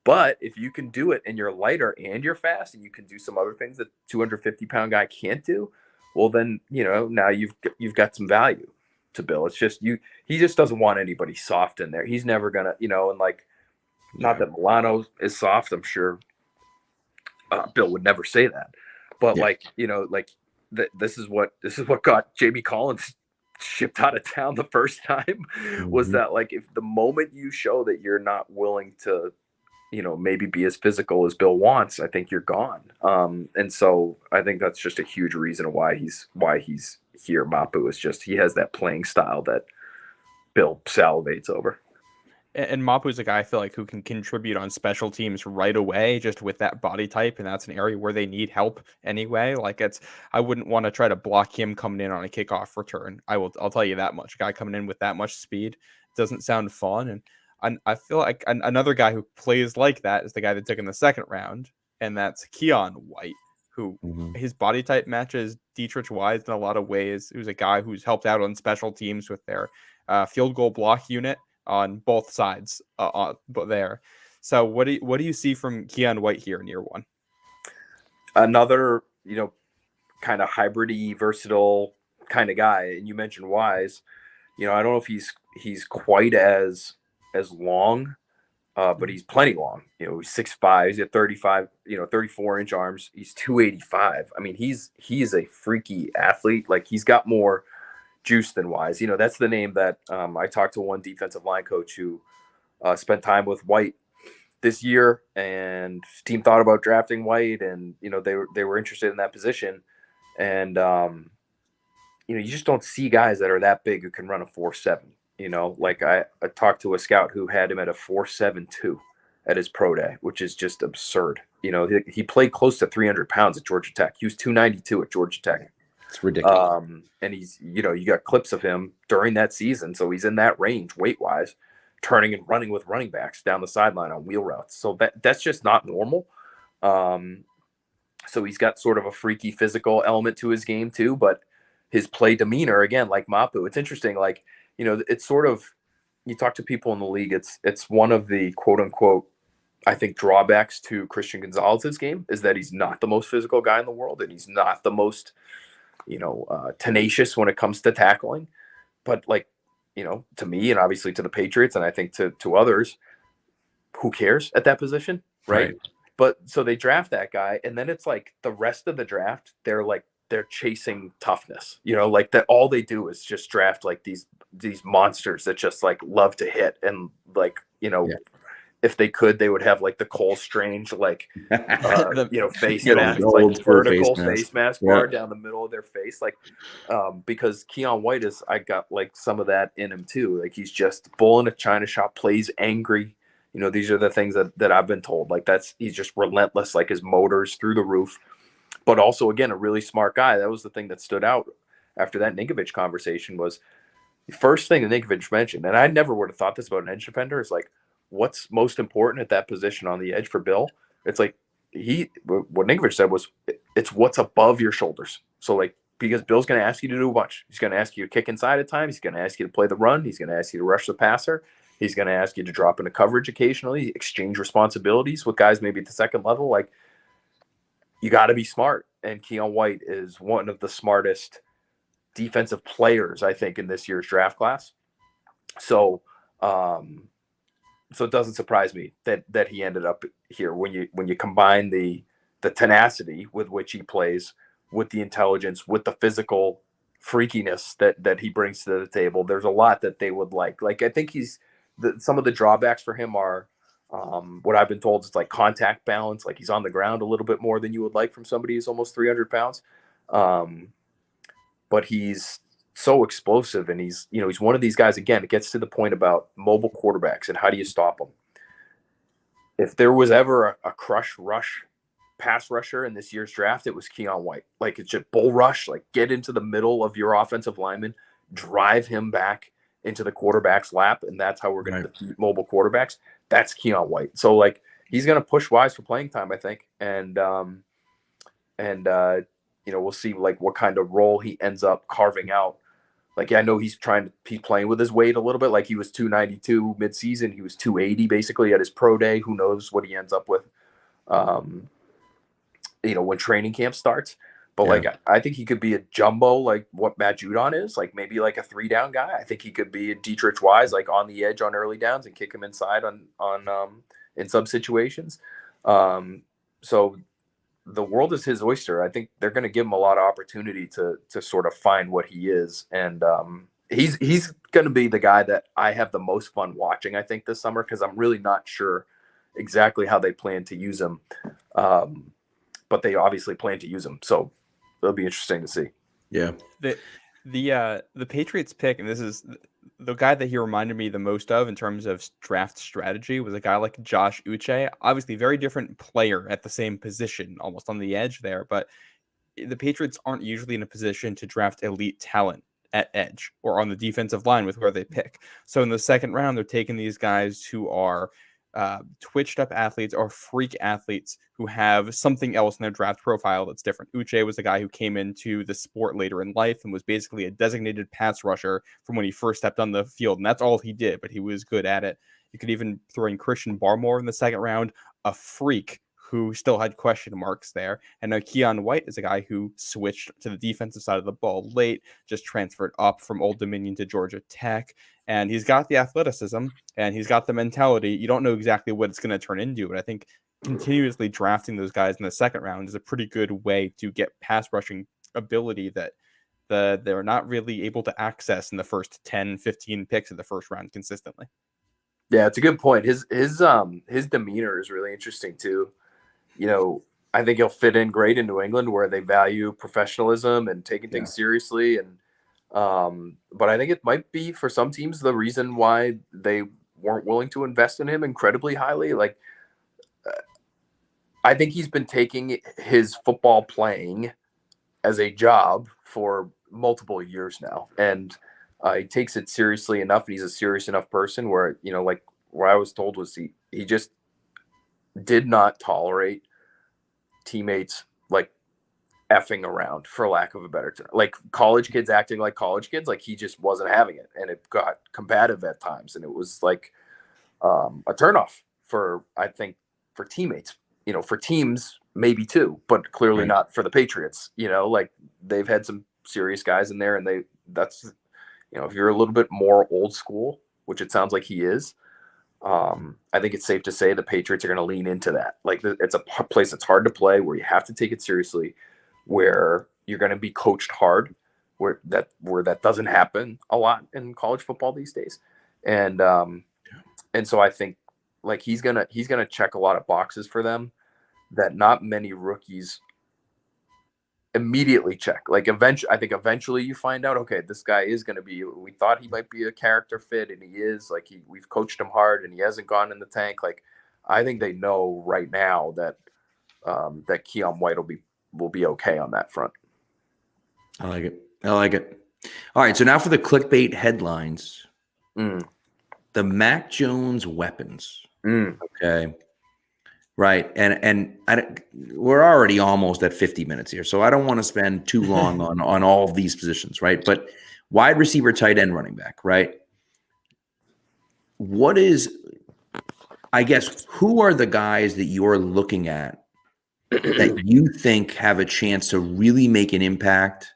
C: but if you can do it and you're lighter and you're fast and you can do some other things that 250-pound guy can't do, well then, you know, now you've got some value.
E: to Bill. It's just he just doesn't want anybody soft in there. He's never gonna, and like, not that Milano is soft. I'm sure Bill would never say that, but like, this is what got Jamie Collins shipped out of town the first time was that, like, if the moment you show that you're not willing to, maybe be as physical as Bill wants, I think you're gone. And so I think that's just a huge reason why he's here. Mapu is just, he has that playing style that Bill salivates over.
D: And Mapu's a guy I feel like who can contribute on special teams right away, just with that body type, and that's an area where they need help anyway. Like, I wouldn't want to try to block him coming in on a kickoff return. I'll tell you that much. A guy coming in with that much speed doesn't sound fun. And I feel like another guy who plays like that is the guy that took in the second round, and that's Keon White, who his body type matches Dietrich Wise in a lot of ways. Who's a guy who's helped out on special teams with their field goal block unit on both sides there. So what do you see from Keon White here in year one?
E: Another, kind of hybrid-y, versatile kind of guy. And you mentioned Wise. I don't know if he's quite as long, but he's plenty long. He's 6'5", he's got 35, 34-inch arms. He's 285. I mean, he is a freaky athlete. Like, he's got more juice than Wise. That's the name that I talked to one defensive line coach who spent time with White this year, and his team thought about drafting White, and they were interested in that position. And you just don't see guys that are that big who can run a 4.7. Like, I talked to a scout who had him at a 4.72 at his pro day, which is just absurd. He played close to 300 pounds at Georgia Tech. He was 292 at Georgia Tech.
B: It's ridiculous.
E: And he's, you got clips of him during that season. So he's in that range weight wise, turning and running with running backs down the sideline on wheel routes. So that's just not normal. So he's got sort of a freaky physical element to his game too, but his play demeanor, again, like Mapu, it's interesting. Like, it's sort of, you talk to people in the league, it's one of the quote unquote, I think, drawbacks to Christian Gonzalez's game is that he's not the most physical guy in the world, and he's not the most, tenacious when it comes to tackling. But, like, to me, and obviously to the Patriots, and I think to others, who cares at that position, right? But so they draft that guy, and then it's like the rest of the draft, they're chasing toughness, like that. All they do is just draft like these monsters that just like love to hit, and like, if they could, they would have like the Cole Strange, like, face mask, like vertical face mask bar down the middle of their face. Like, because Keon White I got like some of that in him too. Like, he's just bull in a China shop, plays angry. These are the things that I've been told. Like, he's just relentless, like his motor's through the roof, but also, again, a really smart guy. That was the thing that stood out after that Ninkovich conversation was the first thing that Ninkovich mentioned. And I never would have thought this about an edge defender is like, what's most important at that position on the edge for Bill? It's like what Ninkovich said was it's what's above your shoulders. So, like, because Bill's going to ask you to do a bunch. He's going to ask you to kick inside at times. He's going to ask you to play the run. He's going to ask you to rush the passer. He's going to ask you to drop into coverage occasionally, exchange responsibilities with guys maybe at the second level. Like, you got to be smart. And Keon White is one of the smartest defensive players, I think, in this year's draft class. So, so it doesn't surprise me that he ended up here when you combine the tenacity with which he plays, with the intelligence, with the physical freakiness that he brings to the table. There's a lot that they would like. Like, I think some of the drawbacks for him are what I've been told is like contact balance. Like, he's on the ground a little bit more than you would like from somebody who's almost 300 pounds. But he's so explosive, and he's one of these guys. Again, it gets to the point about mobile quarterbacks and how do you stop them. If there was ever a crush rush pass rusher in this year's draft, it was Keon White. Like, it's just bull rush, like get into the middle of your offensive lineman, drive him back into the quarterback's lap, and that's how we're going to defeat mobile quarterbacks. That's Keon White. So, like, he's going to push Wise for playing time, I think, and we'll see like what kind of role he ends up carving out. Like, I know he's playing with his weight a little bit. Like, he was 292 midseason. He was 280 basically at his pro day. Who knows what he ends up with, when training camp starts. But
B: Yeah.
E: like I think he could be a jumbo, like what Matt Judon is, like maybe like a 3-down guy. I think he could be a Dietrich Wise, like on the edge on early downs and kick him inside on in some situations. So the world is his oyster. I think they're going to give him a lot of opportunity to sort of find what he is, and he's going to be the guy that I have the most fun watching, I think, this summer, because I'm really not sure exactly how they plan to use him, but they obviously plan to use him, so it'll be interesting to see.
B: Yeah.
D: The Patriots pick, and this is the guy that he reminded me the most of in terms of draft strategy, was a guy like Josh Uche. Obviously, very different player at the same position, almost on the edge there. But the Patriots aren't usually in a position to draft elite talent at edge or on the defensive line with where they pick. So in the second round, they're taking these guys who are twitched up athletes or freak athletes who have something else in their draft profile that's different. Uche was a guy who came into the sport later in life and was basically a designated pass rusher from when he first stepped on the field. And that's all he did, but he was good at it. You could even throw in Christian Barmore in the second round, a freak who still had question marks there. And now Keon White is a guy who switched to the defensive side of the ball late, just transferred up from Old Dominion to Georgia Tech. And he's got the athleticism and he's got the mentality. You don't know exactly what it's going to turn into, but I think continuously drafting those guys in the second round is a pretty good way to get pass rushing ability that they're not really able to access in the first 10, 15 picks of the first round consistently.
E: Yeah, it's a good point. His demeanor is really interesting too. You know, I think he'll fit in great in New England where they value professionalism and taking things seriously. And but I think it might be for some teams the reason why they weren't willing to invest in him incredibly highly. Like, I think he's been taking his football playing as a job for multiple years now, and he takes it seriously enough, and he's a serious enough person where, you know, like where I was told was he just did not tolerate teammates like effing around, for lack of a better term, like college kids acting like college kids. Like he just wasn't having it, and it got combative at times, and it was like a turnoff for, I think, for teammates, you know, for teams maybe too, but clearly not for the Patriots. You know, like they've had some serious guys in there, and that's, you know, if you're a little bit more old school, which it sounds like he is, I think it's safe to say the Patriots are going to lean into that. Like, it's a place that's hard to play, where you have to take it seriously, where you're going to be coached hard, where that doesn't happen a lot in college football these days. And so I think like he's gonna check a lot of boxes for them that not many rookies immediately check. Like eventually you find out, okay, this guy is going to be, we thought he might be a character fit, and he is. Like, we've coached him hard and he hasn't gone in the tank. Like, I think they know right now that that Keon White will be okay on that front.
B: I like it. All right, so now for the clickbait headlines. The Mac Jones weapons. Okay. Right. And we're already almost at 50 minutes here, so I don't want to spend too long on all of these positions, right? But wide receiver, tight end, running back, right? What is, I guess, who are the guys that you're looking at that you think have a chance to really make an impact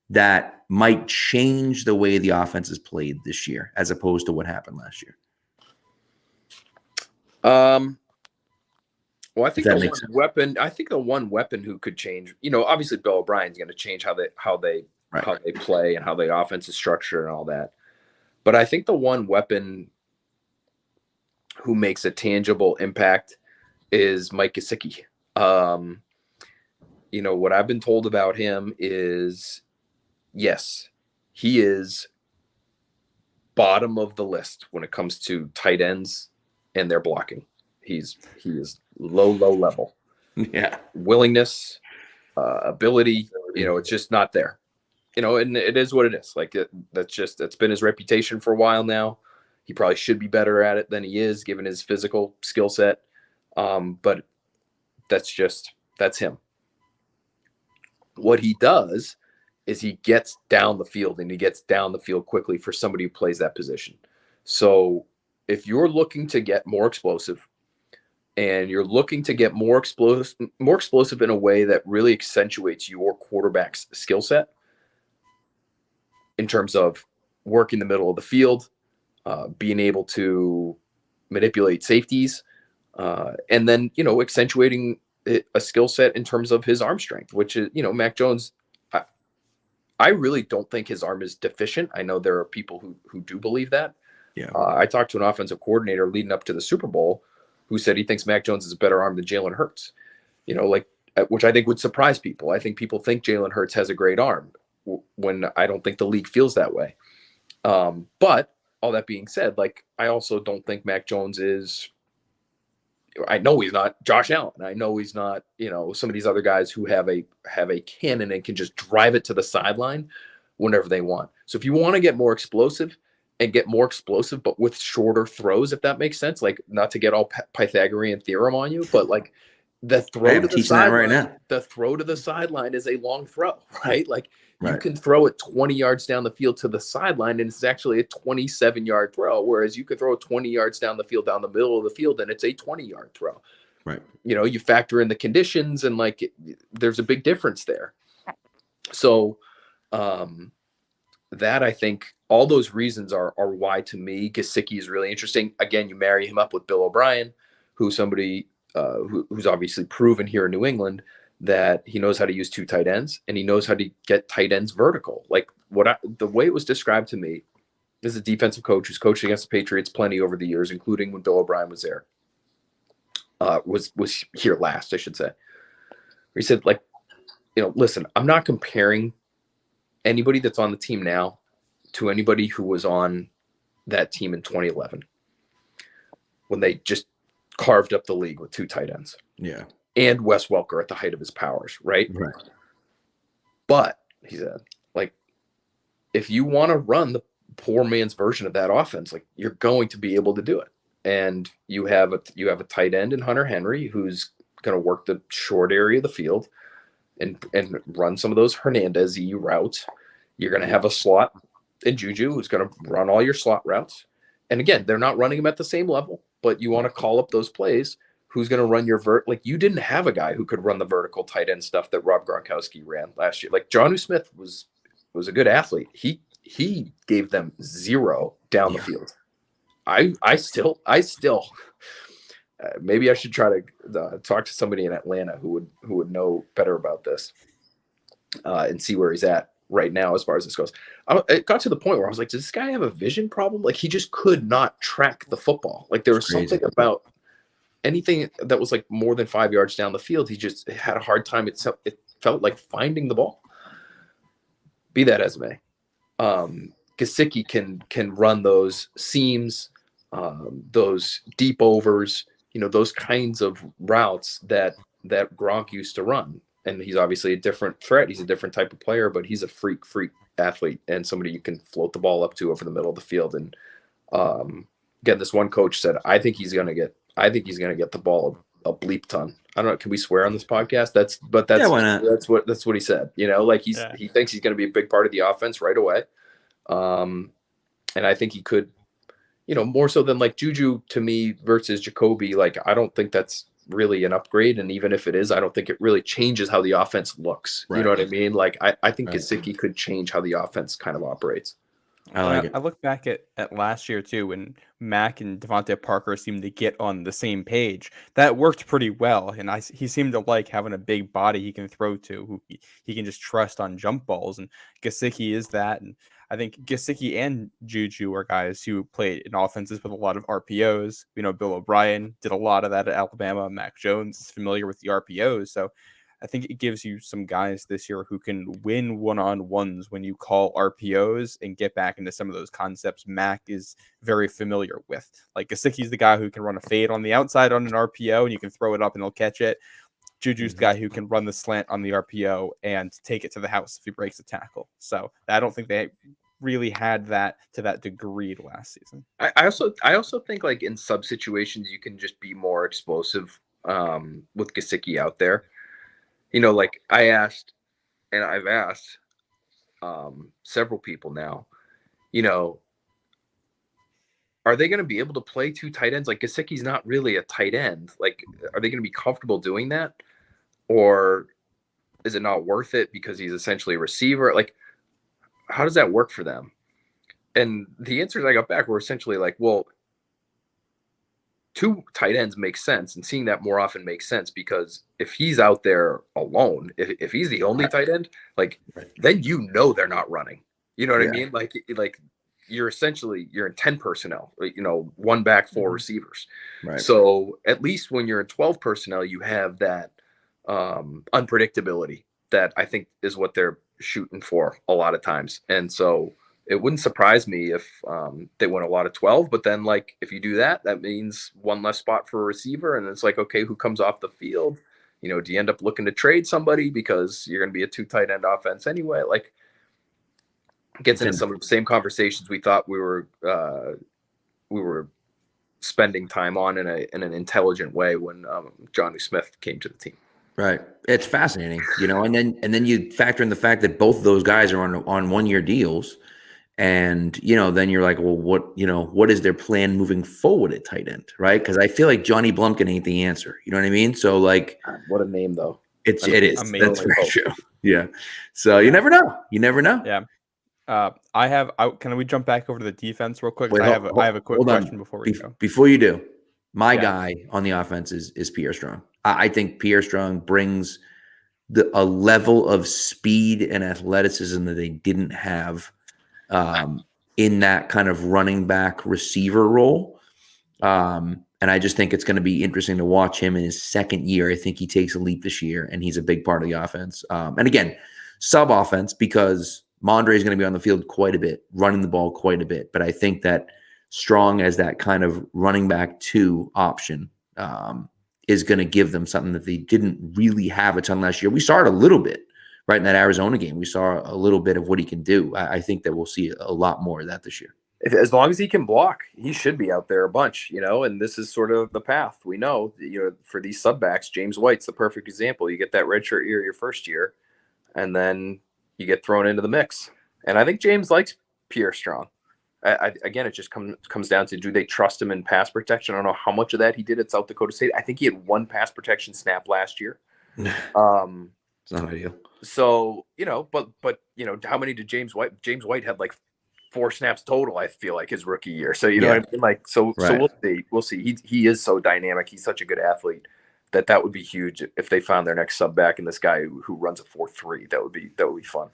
B: that might change the way the offense is played this year as opposed to what happened last year?
C: Well, I think the one weapon who could change, you know, obviously Bill O'Brien's going to change how they play and how the offense is structured and all that. But I think the one weapon who makes a tangible impact is Mike Gesicki. You know, what I've been told about him is, yes, he is bottom of the list when it comes to tight ends and their blocking. He is low level.
B: Yeah.
C: Willingness, ability, you know, it's just not there. You know, and it is what it is. Like, that's been his reputation for a while now. He probably should be better at it than he is, given his physical skill set. But that's him. What he does is he gets down the field, and he gets down the field quickly for somebody who plays that position. So if you're looking to get more explosive
E: and you're looking to get more explosive in a way that really accentuates your quarterback's skill set in terms of working the middle of the field, being able to manipulate safeties, and then, accentuating a skill set in terms of his arm strength, which is, Mac Jones. I really don't think his arm is deficient. I know there are people who do believe that.
B: Yeah.
E: I talked to an offensive coordinator leading up to the Super Bowl who said he thinks Mac Jones is a better arm than Jalen Hurts. Which I think would surprise people. I think people think Jalen Hurts has a great arm when I don't think the league feels that way. But all that being said, like, I also don't think Mac Jones is. I know he's not Josh Allen. I know he's not, some of these other guys who have a cannon and can just drive it to the sideline whenever they want. So if you want to get more explosive, but with shorter throws, if that makes sense, like, not to get all Pythagorean theorem on you, but like the throw to the sideline,
B: right now.
E: the throw to the sideline is a long throw, right? Like, you
B: Right.
E: can throw it 20 yards down the field to the sideline, and it's actually a 27-yard throw. Whereas you could throw it 20 yards down the field, down the middle of the field, and it's a 20-yard throw.
B: Right.
E: You factor in the conditions, and like, there's a big difference there. So, that, I think, all those reasons are why, to me, Gesicki is really interesting. Again, you marry him up with Bill O'Brien, who's somebody who's obviously proven here in New England that he knows how to use two tight ends, and he knows how to get tight ends vertical. Like, the way it was described to me, this is a defensive coach who's coached against the Patriots plenty over the years, including when Bill O'Brien was there. Was here last, I should say. He said, like, listen, I'm not comparing anybody that's on the team now to anybody who was on that team in 2011 when they just carved up the league with two tight ends.
B: Yeah.
E: And Wes Welker at the height of his powers, right?
B: Right.
E: But he said, like, if you want to run the poor man's version of that offense, like, you're going to be able to do it. And you have a tight end in Hunter Henry who's going to work the short area of the field and run some of those Hernandez-y routes. You're going to have a slot in Juju who's going to run all your slot routes. And again, they're not running them at the same level, but you want to call up those plays. Who's going to run your like, you didn't have a guy who could run the vertical tight end stuff that Rob Gronkowski ran last year. Like, Jonnu Smith was a good athlete. He gave them zero down the field. I still maybe I should try to talk to somebody in Atlanta who would know better about this and see where he's at right now as far as this goes. It got to the point where I was like, does this guy have a vision problem? Like, he just could not track the football. Like, there was something about anything that was like more than 5 yards down the field, he just had a hard time. It felt like finding the ball. Be that as it may, Gesicki can run those seams, those deep overs, those kinds of routes that Gronk used to run. And he's obviously a different threat. He's a different type of player, but he's a freak athlete and somebody you can float the ball up to over the middle of the field. And again, this one coach said, I think he's going to get the ball a bleep ton. I don't know. Can we swear on this podcast? That's
B: why not?
E: That's what he said. Like, he thinks he's going to be a big part of the offense right away. And I think he could, more so than like Juju to me versus Jacoby. Like, I don't think that's really an upgrade. And even if it is, I don't think it really changes how the offense looks.
B: Right.
E: You know what I mean? Like, I think
B: Right.
E: Gesicki could change how the offense kind of operates.
B: I like it.
D: I look back at last year too, when Mac and Devontae Parker seemed to get on the same page. That worked pretty well, and he seemed to like having a big body he can throw to, who he can just trust on jump balls. And Gesicki is that. And I think Gesicki and Juju are guys who played in offenses with a lot of RPOs. Bill O'Brien did a lot of that at Alabama. Mac Jones is familiar with the RPOs, so I think it gives you some guys this year who can win one-on-ones when you call RPOs and get back into some of those concepts Mac is very familiar with. Like, Gesicki's the guy who can run a fade on the outside on an RPO and you can throw it up and he'll catch it. Juju's the guy who can run the slant on the RPO and take it to the house if he breaks a tackle. So I don't think they really had that to that degree last season.
E: I also think, like, in sub situations you can just be more explosive with Gesicki out there. Like, I've asked several people now, are they going to be able to play two tight ends? Like Gesicki's not really a tight end. Like, are they going to be comfortable doing that? Or is it not worth it because he's essentially a receiver? Like, how does that work for them? And the answers I got back were essentially like, well, two tight ends makes sense, and seeing that more often makes sense because if he's out there alone, if he's the only tight end, like then they're not running. You know what I mean? Like you're in 10 personnel, one back, four receivers.
B: Right.
E: So at least when you're in 12 personnel, you have that unpredictability that I think is what they're shooting for a lot of times. And so it wouldn't surprise me if they went a lot of 12, but then like if you do that, that means one less spot for a receiver. And it's like, okay, who comes off the field? Do you end up looking to trade somebody because you're going to be a two tight end offense anyway? Like, gets into some of the same conversations we thought we were spending time on in an intelligent way when Johnny Smith came to the team.
B: Right. It's fascinating, and then you factor in the fact that both of those guys are on 1-year deals. And, then you're like, well, what is their plan moving forward at tight end? Right. Cause I feel like Johnny Blumpkin ain't the answer. You know what I mean? So like,
E: what a name though.
B: It is.
D: Amazing.
B: That's very true. Yeah. So you never know.
D: Yeah. Can we jump back over to the defense real quick?
B: Wait,
D: I have a quick question before we go.
B: Before you do, my guy on the offense is Pierre Strong. I think Pierre Strong brings a level of speed and athleticism that they didn't have in that kind of running back receiver role. And I just think it's going to be interesting to watch him in his second year. I think he takes a leap this year, and he's a big part of the offense. And again, sub offense because Mondre is going to be on the field quite a bit, running the ball quite a bit. But I think that Strong as that kind of running back 2 option is going to give them something that they didn't really have a ton last year. We saw it a little bit. Right in that Arizona game, we saw a little bit of what he can do. I think that we'll see a lot more of that this year.
E: As long as he can block, he should be out there a bunch, and this is sort of the path. We know, for these sub backs, James White's the perfect example. You get that redshirt year your first year, and then you get thrown into the mix. And I think James likes Pierre Strong. Again, it just comes down to, do they trust him in pass protection? I don't know how much of that he did at South Dakota State. I think he had 1 pass protection snap last year.
B: It's not ideal.
E: So, but how many did James White had like 4 snaps total, I feel like, his rookie year. So, what I mean? Like, so we'll see. He is so dynamic. He's such a good athlete that would be huge if they found their next sub back in this guy who runs a 4.3. That would be fun.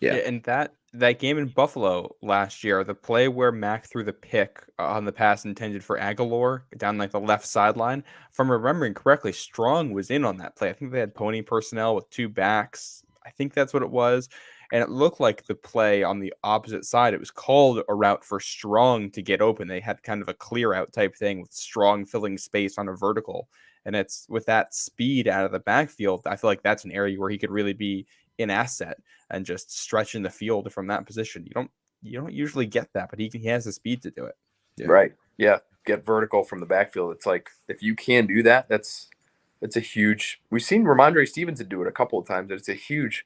D: Yeah. And that game in Buffalo last year, the play where Mack threw the pick on the pass intended for Aguilar down like the left sideline, if I'm remembering correctly, Strong was in on that play. I think they had pony personnel with 2 backs. I think that's what it was. And it looked like the play on the opposite side, it was called a route for Strong to get open. They had kind of a clear out type thing with Strong filling space on a vertical. And it's with that speed out of the backfield, I feel like that's an area where he could really be an asset and just stretching the field from that position. You don't usually get that, but he has the speed to do it.
E: Yeah. Right. Yeah. Get vertical from the backfield. It's like, if you can do that, that's a huge, we've seen Ramondre Stevenson do it a couple of times. It's a huge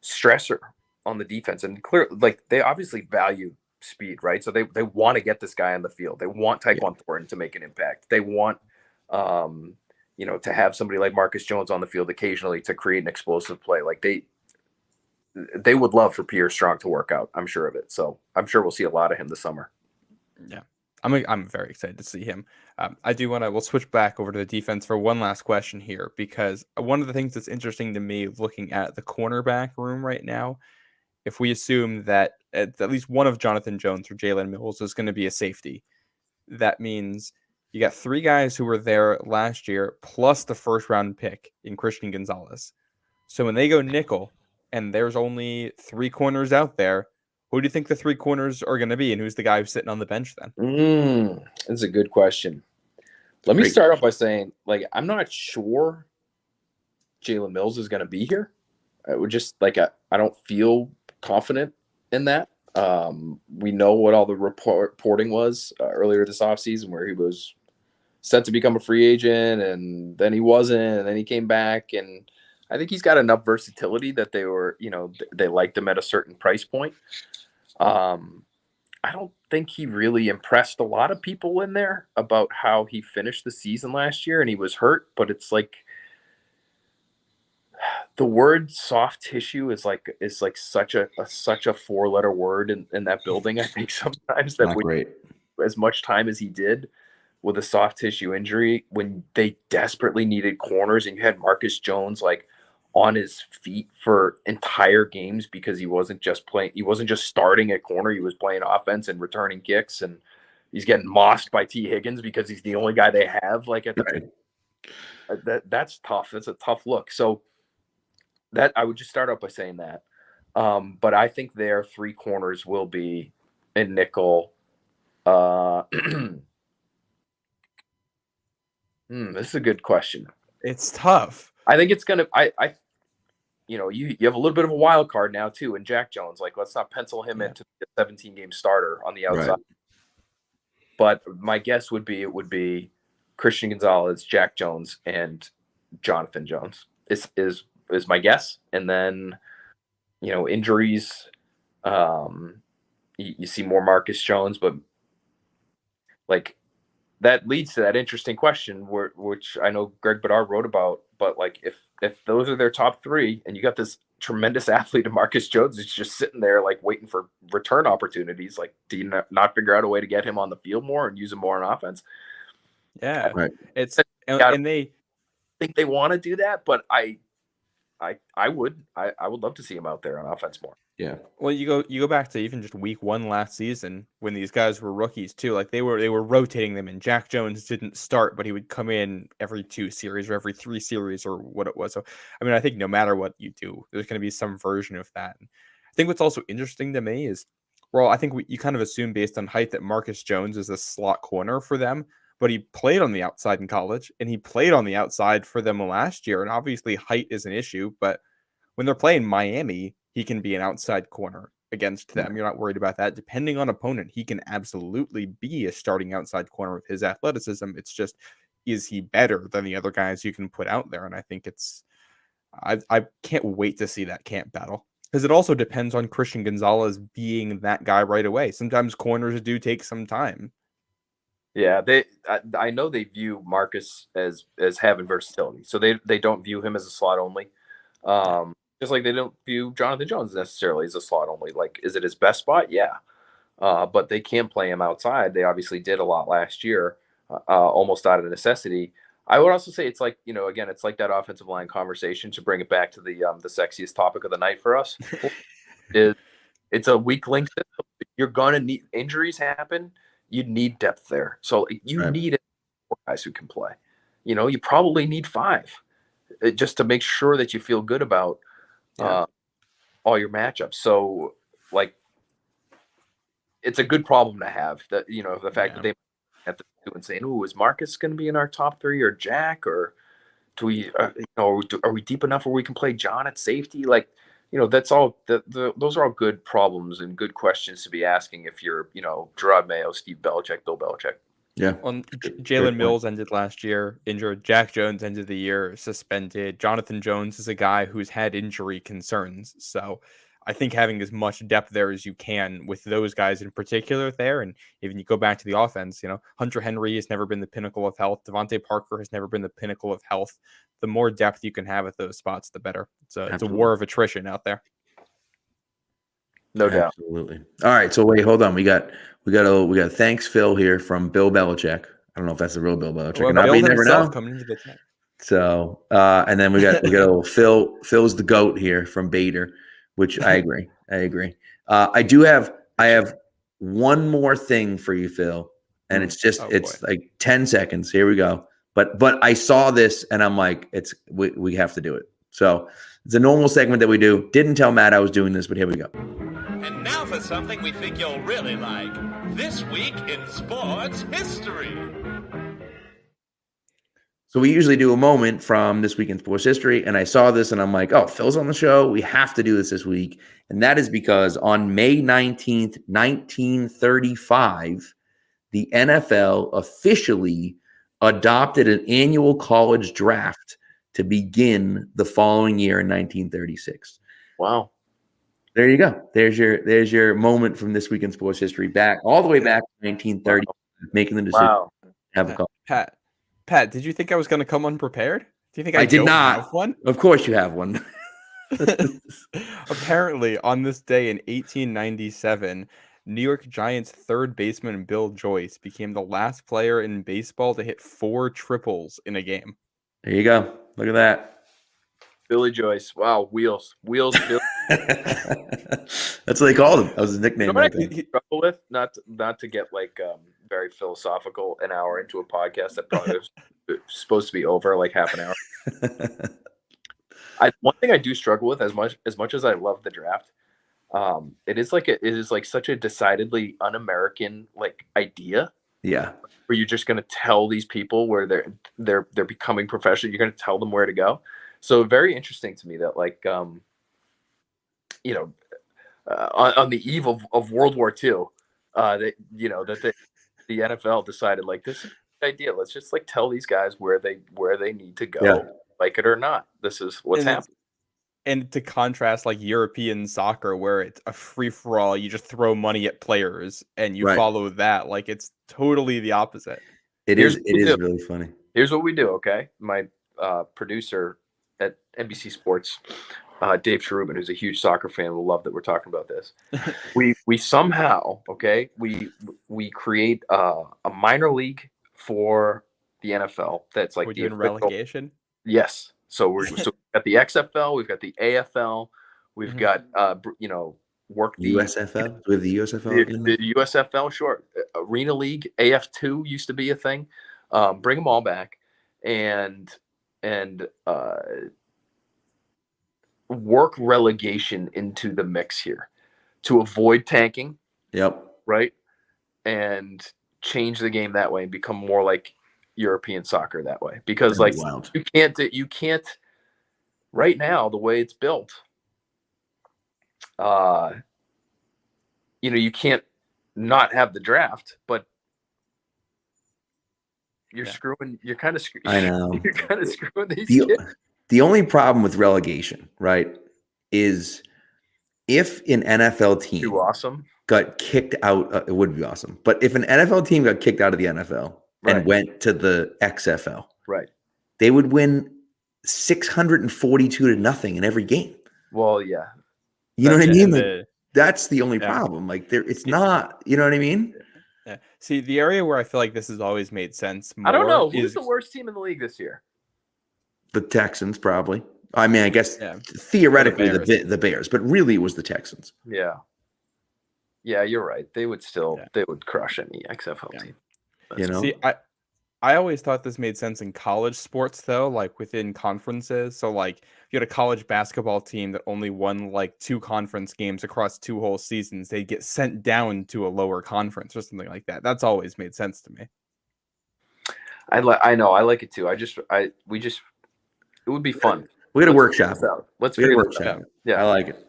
E: stressor on the defense, and clear, like, they obviously value speed, right? So they want to get this guy on the field. They want Tyquan Thornton to make an impact. They want, to have somebody like Marcus Jones on the field occasionally to create an explosive play. Like they would love for Pierre Strong to work out. I'm sure of it. So I'm sure we'll see a lot of him this summer.
D: Yeah. I'm very excited to see him. We'll switch back over to the defense for one last question here, because one of the things that's interesting to me looking at the cornerback room right now, if we assume that at least one of Jonathan Jones or Jalen Mills is going to be a safety, that means you got 3 guys who were there last year, plus the first round pick in Christian Gonzalez. So when they go nickel and there's only 3 corners out there, who do you think the 3 corners are going to be, and who's the guy who's sitting on the bench then?
E: That's a good question. Let me start off by saying, like, I'm not sure Jalen Mills is going to be here. I would just I don't feel confident in that. We know what all the reporting was earlier this offseason, where he was set to become a free agent, and then he wasn't, and then he came back, and I think he's got enough versatility that they liked him at a certain price point. I don't think he really impressed a lot of people in there about how he finished the season last year, and he was hurt. But it's like the word soft tissue is like such a four-letter word in that building. I think sometimes that
B: Not great.
E: as much time as he did with a soft tissue injury when they desperately needed corners, and you had Marcus Jones like on his feet for entire games because he wasn't just starting at corner, he was playing offense and returning kicks, and he's getting mossed by T. Higgins because he's the only guy they have like at the
B: Right.
E: that's tough. That's a tough look. So that I would just start out by saying that. But I think their three corners will be in nickel. This is a good question.
D: It's tough.
E: I think it's gonna. You have a little bit of a wild card now too, and Jack Jones. Like, let's not pencil him into the 17-game starter on the outside.
B: Right.
E: But my guess would be it would be Christian Gonzalez, Jack Jones, and Jonathan Jones. Is my guess, and then injuries. You see more Marcus Jones, but like that leads to that interesting question, which I know Greg Bedard wrote about. But like, if those are their top three, and you got this tremendous athlete, Marcus Jones, is just sitting there like waiting for return opportunities, like, do you not figure out a way to get him on the field more and use him more on offense?
D: Yeah,
B: Right.
D: it's and they
E: think they want to do that, but I would love to see him out there on offense more.
B: Yeah.
D: Well, you go back to even just week 1 last season when these guys were rookies too. Like they were rotating them, and Jack Jones didn't start, but he would come in every 2 series or every 3 series or what it was. So, I mean, I think no matter what you do, there's going to be some version of that. And I think what's also interesting to me is, well, I think you kind of assume based on height that Marcus Jones is a slot corner for them, but he played on the outside in college, and he played on the outside for them last year. And obviously, height is an issue, but when they're playing Miami, he can be an outside corner against them. You're not worried about that. Depending on opponent, he can absolutely be a starting outside corner with his athleticism. It's just, is he better than the other guys you can put out there? And I think I can't wait to see that camp battle, because it also depends on Christian Gonzalez being that guy right away. Sometimes corners do take some time.
E: Yeah, I know they view Marcus as having versatility, so they don't view him as a slot only. Just like they don't view Jonathan Jones necessarily as a slot only. Like, is it his best spot? Yeah. But they can play him outside. They obviously did a lot last year, almost out of necessity. I would also say it's like, again, it's like that offensive line conversation, to bring it back to the sexiest topic of the night for us. It's a weak link system. You're going to need, injuries happen. You need depth there. So you need 4 guys who can play. You probably need 5 just to make sure that you feel good about all your matchups. So like, it's a good problem to have, that the fact that they have to do and saying, "Oh, is Marcus going to be in our top 3 or Jack, or do we are we deep enough where we can play John at safety?" Like, that's all those are all good problems and good questions to be asking if you're Gerard Mayo, Steve Belichick, Bill Belichick.
B: Yeah.
D: Jalen Mills ended last year injured. Jack Jones ended the year suspended. Jonathan Jones is a guy who's had injury concerns. So I think having as much depth there as you can with those guys in particular there. And even you go back to the offense, Hunter Henry has never been the pinnacle of health. Devontae Parker has never been the pinnacle of health. The more depth you can have at those spots, the better. It's a war of attrition out there.
E: No doubt.
B: Absolutely. All right. So wait, hold on. We got thanks Phil here from Bill Belichick. I don't know if that's the real Bill Belichick.
D: Well,
B: or not,
D: Bill
B: but you never know.
D: coming into the chat.
B: So and then we got Phil's the GOAT here from Bader, which I agree. I have one more thing for you, Phil. And it's just like 10 seconds. Here we go. But I saw this and I'm like, we have to do it. So it's a normal segment that we do. Didn't tell Matt I was doing this, but here we go.
F: And now for something we think you'll really like. This Week in Sports History.
B: So we usually do a moment from This Week in Sports History, and I saw this and I'm like, oh, Phil's on the show. We have to do this week. And that is because on May 19th, 1935, the NFL officially adopted an annual college draft to begin the following year in 1936.
E: Wow.
B: There you go. There's your moment from this week in sports history, back all the way back to 1930, making the decision
E: Wow.
B: to have a call.
D: Pat, did you think I was going to come unprepared? Do you think
B: I did
D: don't
B: not.
D: have one?
B: Of course, you have one.
D: Apparently, on this day in 1897, New York Giants third baseman Bill Joyce became the last player in baseball to hit 4 triples in a game.
B: There you go. Look at that.
E: Billy Joyce. Wow. Wheels. Billy.
B: That's what they called him. That was his nickname.
E: You know what
B: Right
E: I struggle with? Not to get like very philosophical an hour into a podcast that probably was supposed to be over like half an hour. One thing I do struggle with, as much as I love the draft, it is like such a decidedly un-American like idea.
B: Yeah.
E: Where you're just going to tell these people where they're becoming professional. You're going to tell them where to go. So very interesting to me that like on the eve of World War II, that the NFL decided like this is a good idea. Let's just like tell these guys where they need to go, like it or not. This is what's happening.
D: And to contrast like European soccer where it's a free-for-all, you just throw money at players and you follow that. Like it's totally the opposite.
B: It is really funny.
E: Here's what we do, okay? My producer at NBC Sports, Dave Cherubin, who's a huge soccer fan, will love that we're talking about this. we somehow, okay, we create a minor league for the NFL that's like
D: we're doing relegation.
E: Yes. So we've got the XFL, we've got the AFL, we've got work the
B: USFL. We have the USFL.
E: The USFL, sure. Arena League, AF2 used to be a thing. Bring them all back and work relegation into the mix here to avoid tanking.
B: Yep.
E: Right. And change the game that way and become more like European soccer that way. Because like you can't right now, the way it's built, you can't not have the draft, but you're kind of screwing.
B: I know.
E: You're kind of screwing these kids.
B: The only problem with relegation, right, is if an NFL team
E: too awesome
B: got kicked out, it would be awesome. But if an NFL team got kicked out of the NFL and went to the XFL,
E: right,
B: they would win 642-0 in every game.
E: Well, yeah,
B: you know what I mean. Like, that's the only problem. Like it's not. You know what I mean?
D: Yeah. See, the area where I feel like this has always made sense.
E: I don't know who's the worst team in the league this year.
B: The Texans, probably. I mean, I guess theoretically the Bears, but really it was the Texans.
E: Yeah. Yeah, you're right. They would they would crush any XFL team.
D: See, I always thought this made sense in college sports though, like within conferences. So like if you had a college basketball team that only won like 2 conference games across 2 whole seasons, they'd get sent down to a lower conference or something like that. That's always made sense to me.
E: I know, I like it too. It would be fun.
B: We had a workshop.
E: Let's figure this out. Yeah,
B: I like it.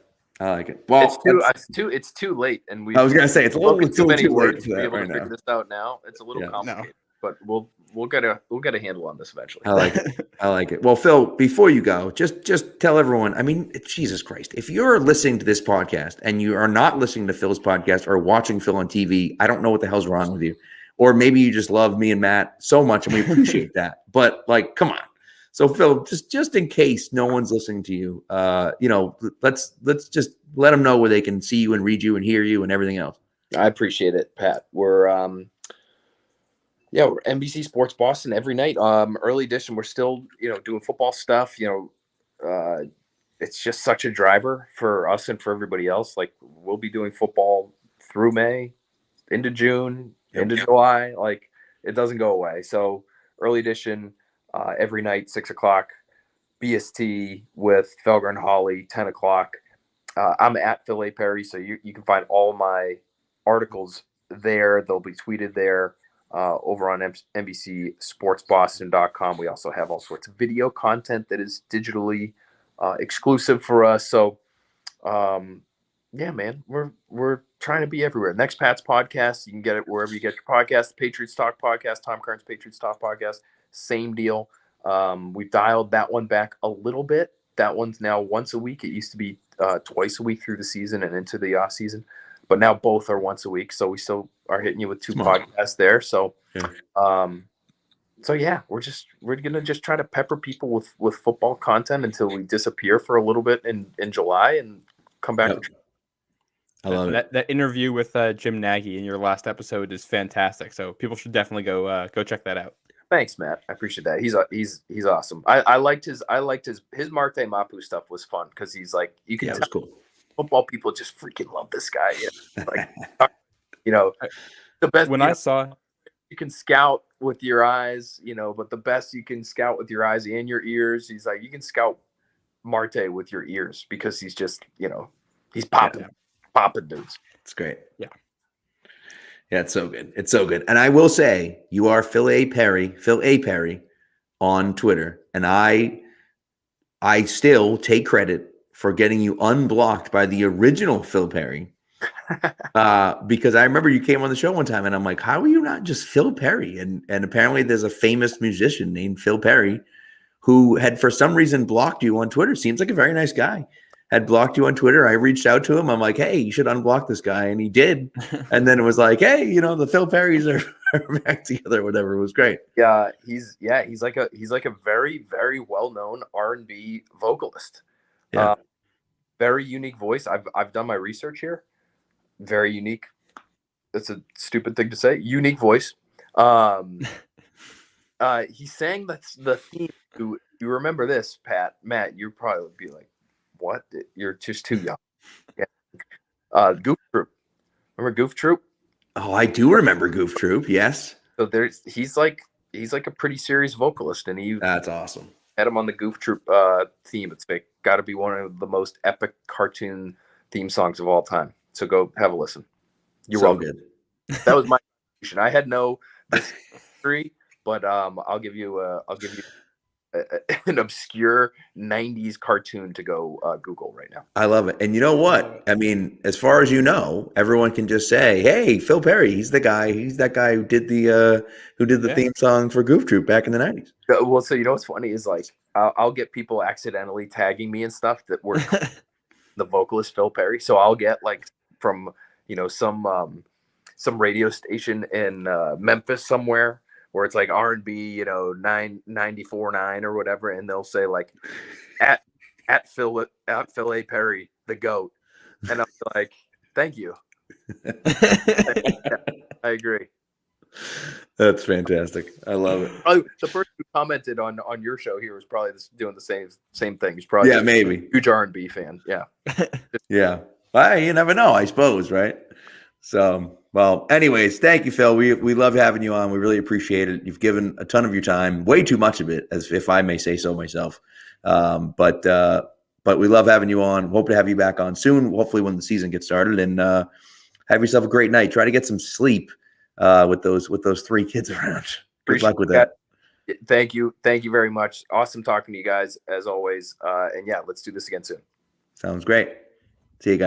B: Well,
E: it's too late, and
B: I was gonna say it's a little
E: too many words
B: late
E: to be able to figure this out now. It's a little complicated, but we'll get a handle on this eventually.
B: I like it. I like it. Well, Phil, before you go, just tell everyone. I mean, Jesus Christ, if you're listening to this podcast and you are not listening to Phil's podcast or watching Phil on TV, I don't know what the hell's wrong with you. Or maybe you just love me and Matt so much, and we appreciate that. But like, come on. So Phil, just in case no one's listening to you, let's just let them know where they can see you and read you and hear you and everything else.
E: I appreciate it, Pat. We're NBC Sports Boston every night. Early edition. We're still doing football stuff. It's just such a driver for us and for everybody else. Like we'll be doing football through May, into June, into July. Like it doesn't go away. So early edition. Every night, 6:00, BST with Felger and Holly, 10:00. I'm at Phil A. Perry, so you can find all my articles there. They'll be tweeted there over on NBCSportsBoston.com. We also have all sorts of video content that is digitally exclusive for us. So, man, we're trying to be everywhere. Next Pat's podcast, you can get it wherever you get your podcast. The Patriots Talk podcast, Tom Kern's Patriots Talk podcast. Same deal. We've dialed that one back a little bit That one's now once a week. It used to be twice a week through the season and into the off season, but now both are once a week. So we still are hitting you with 2 podcasts there. So, so yeah, we're gonna just try to pepper people with football content until we disappear for a little bit in July and come back.
B: I love it.
D: That interview with Jim Nagy in your last episode is fantastic. So people should definitely go check that out.
E: Thanks, Matt. I appreciate that. He's awesome. I liked his Marte Mapu stuff was fun because he's like, you can
B: Yeah, it was cool.
E: football people just freaking love this guy. Like, you know, the best
D: When I saw,
E: you can scout with your eyes, but the best you can scout with your eyes and your ears. He's like, you can scout Marte with your ears because he's just, he's popping dudes.
B: It's great.
D: Yeah.
B: Yeah, it's so good. It's so good. And I will say, you are Phil A. Perry on Twitter. And I still take credit for getting you unblocked by the original Phil Perry. Because I remember you came on the show one time and I'm like, how are you not just Phil Perry? And apparently there's a famous musician named Phil Perry who had for some reason blocked you on Twitter. Seems like a very nice guy. Had blocked you on Twitter. I reached out to him. I'm like, hey, you should unblock this guy. And he did. And then it was like, hey, the Phil Perrys are back together, whatever. It was great.
E: Yeah, he's like a very, very well-known R&B vocalist.
B: Yeah.
E: Very unique voice. I've done my research here. Very unique. That's a stupid thing to say. Unique voice. He sang the theme. You remember this, Matt? You probably would be like, what? You're just too young. Yeah. Goof Troop. Remember Goof Troop?
B: Oh, I do remember Goof Troop. Yes.
E: So he's like a pretty serious vocalist, and
B: That's awesome.
E: had him on the Goof Troop theme. It's got to be one of the most epic cartoon theme songs of all time. So go have a listen. You're
B: so
E: welcome.
B: good.
E: That was my contribution. I had no history, but I'll give you an obscure 90s cartoon to go Google right now.
B: I love it. And you know what? I mean, as far as you know, everyone can just say, hey, Phil Perry, he's that guy who did the theme song for Goof Troop back in the 90s.
E: Well, so what's funny is like I'll get people accidentally tagging me and stuff that were the vocalist Phil Perry. So I'll get like from some radio station in Memphis somewhere where it's like R&B, 994.9 or whatever, and they'll say like at Phil A. Perry, the GOAT, and I'm like, thank you. I agree.
B: That's fantastic. I love it.
E: Oh, the person who commented on your show here was probably doing the same thing. He's probably
B: maybe
E: a huge R&B fan. Yeah.
B: Yeah. Well, you never know, I suppose, right? So, well, anyways, thank you, Phil. We love having you on. We really appreciate it. You've given a ton of your time, way too much of it, as if I may say so myself. But we love having you on. Hope to have you back on soon, hopefully when the season gets started, and have yourself a great night. Try to get some sleep with those 3 kids around. Good luck with that.
E: Thank you very much. Awesome talking to you guys as always. And yeah, let's do this again soon.
B: Sounds great. See you guys.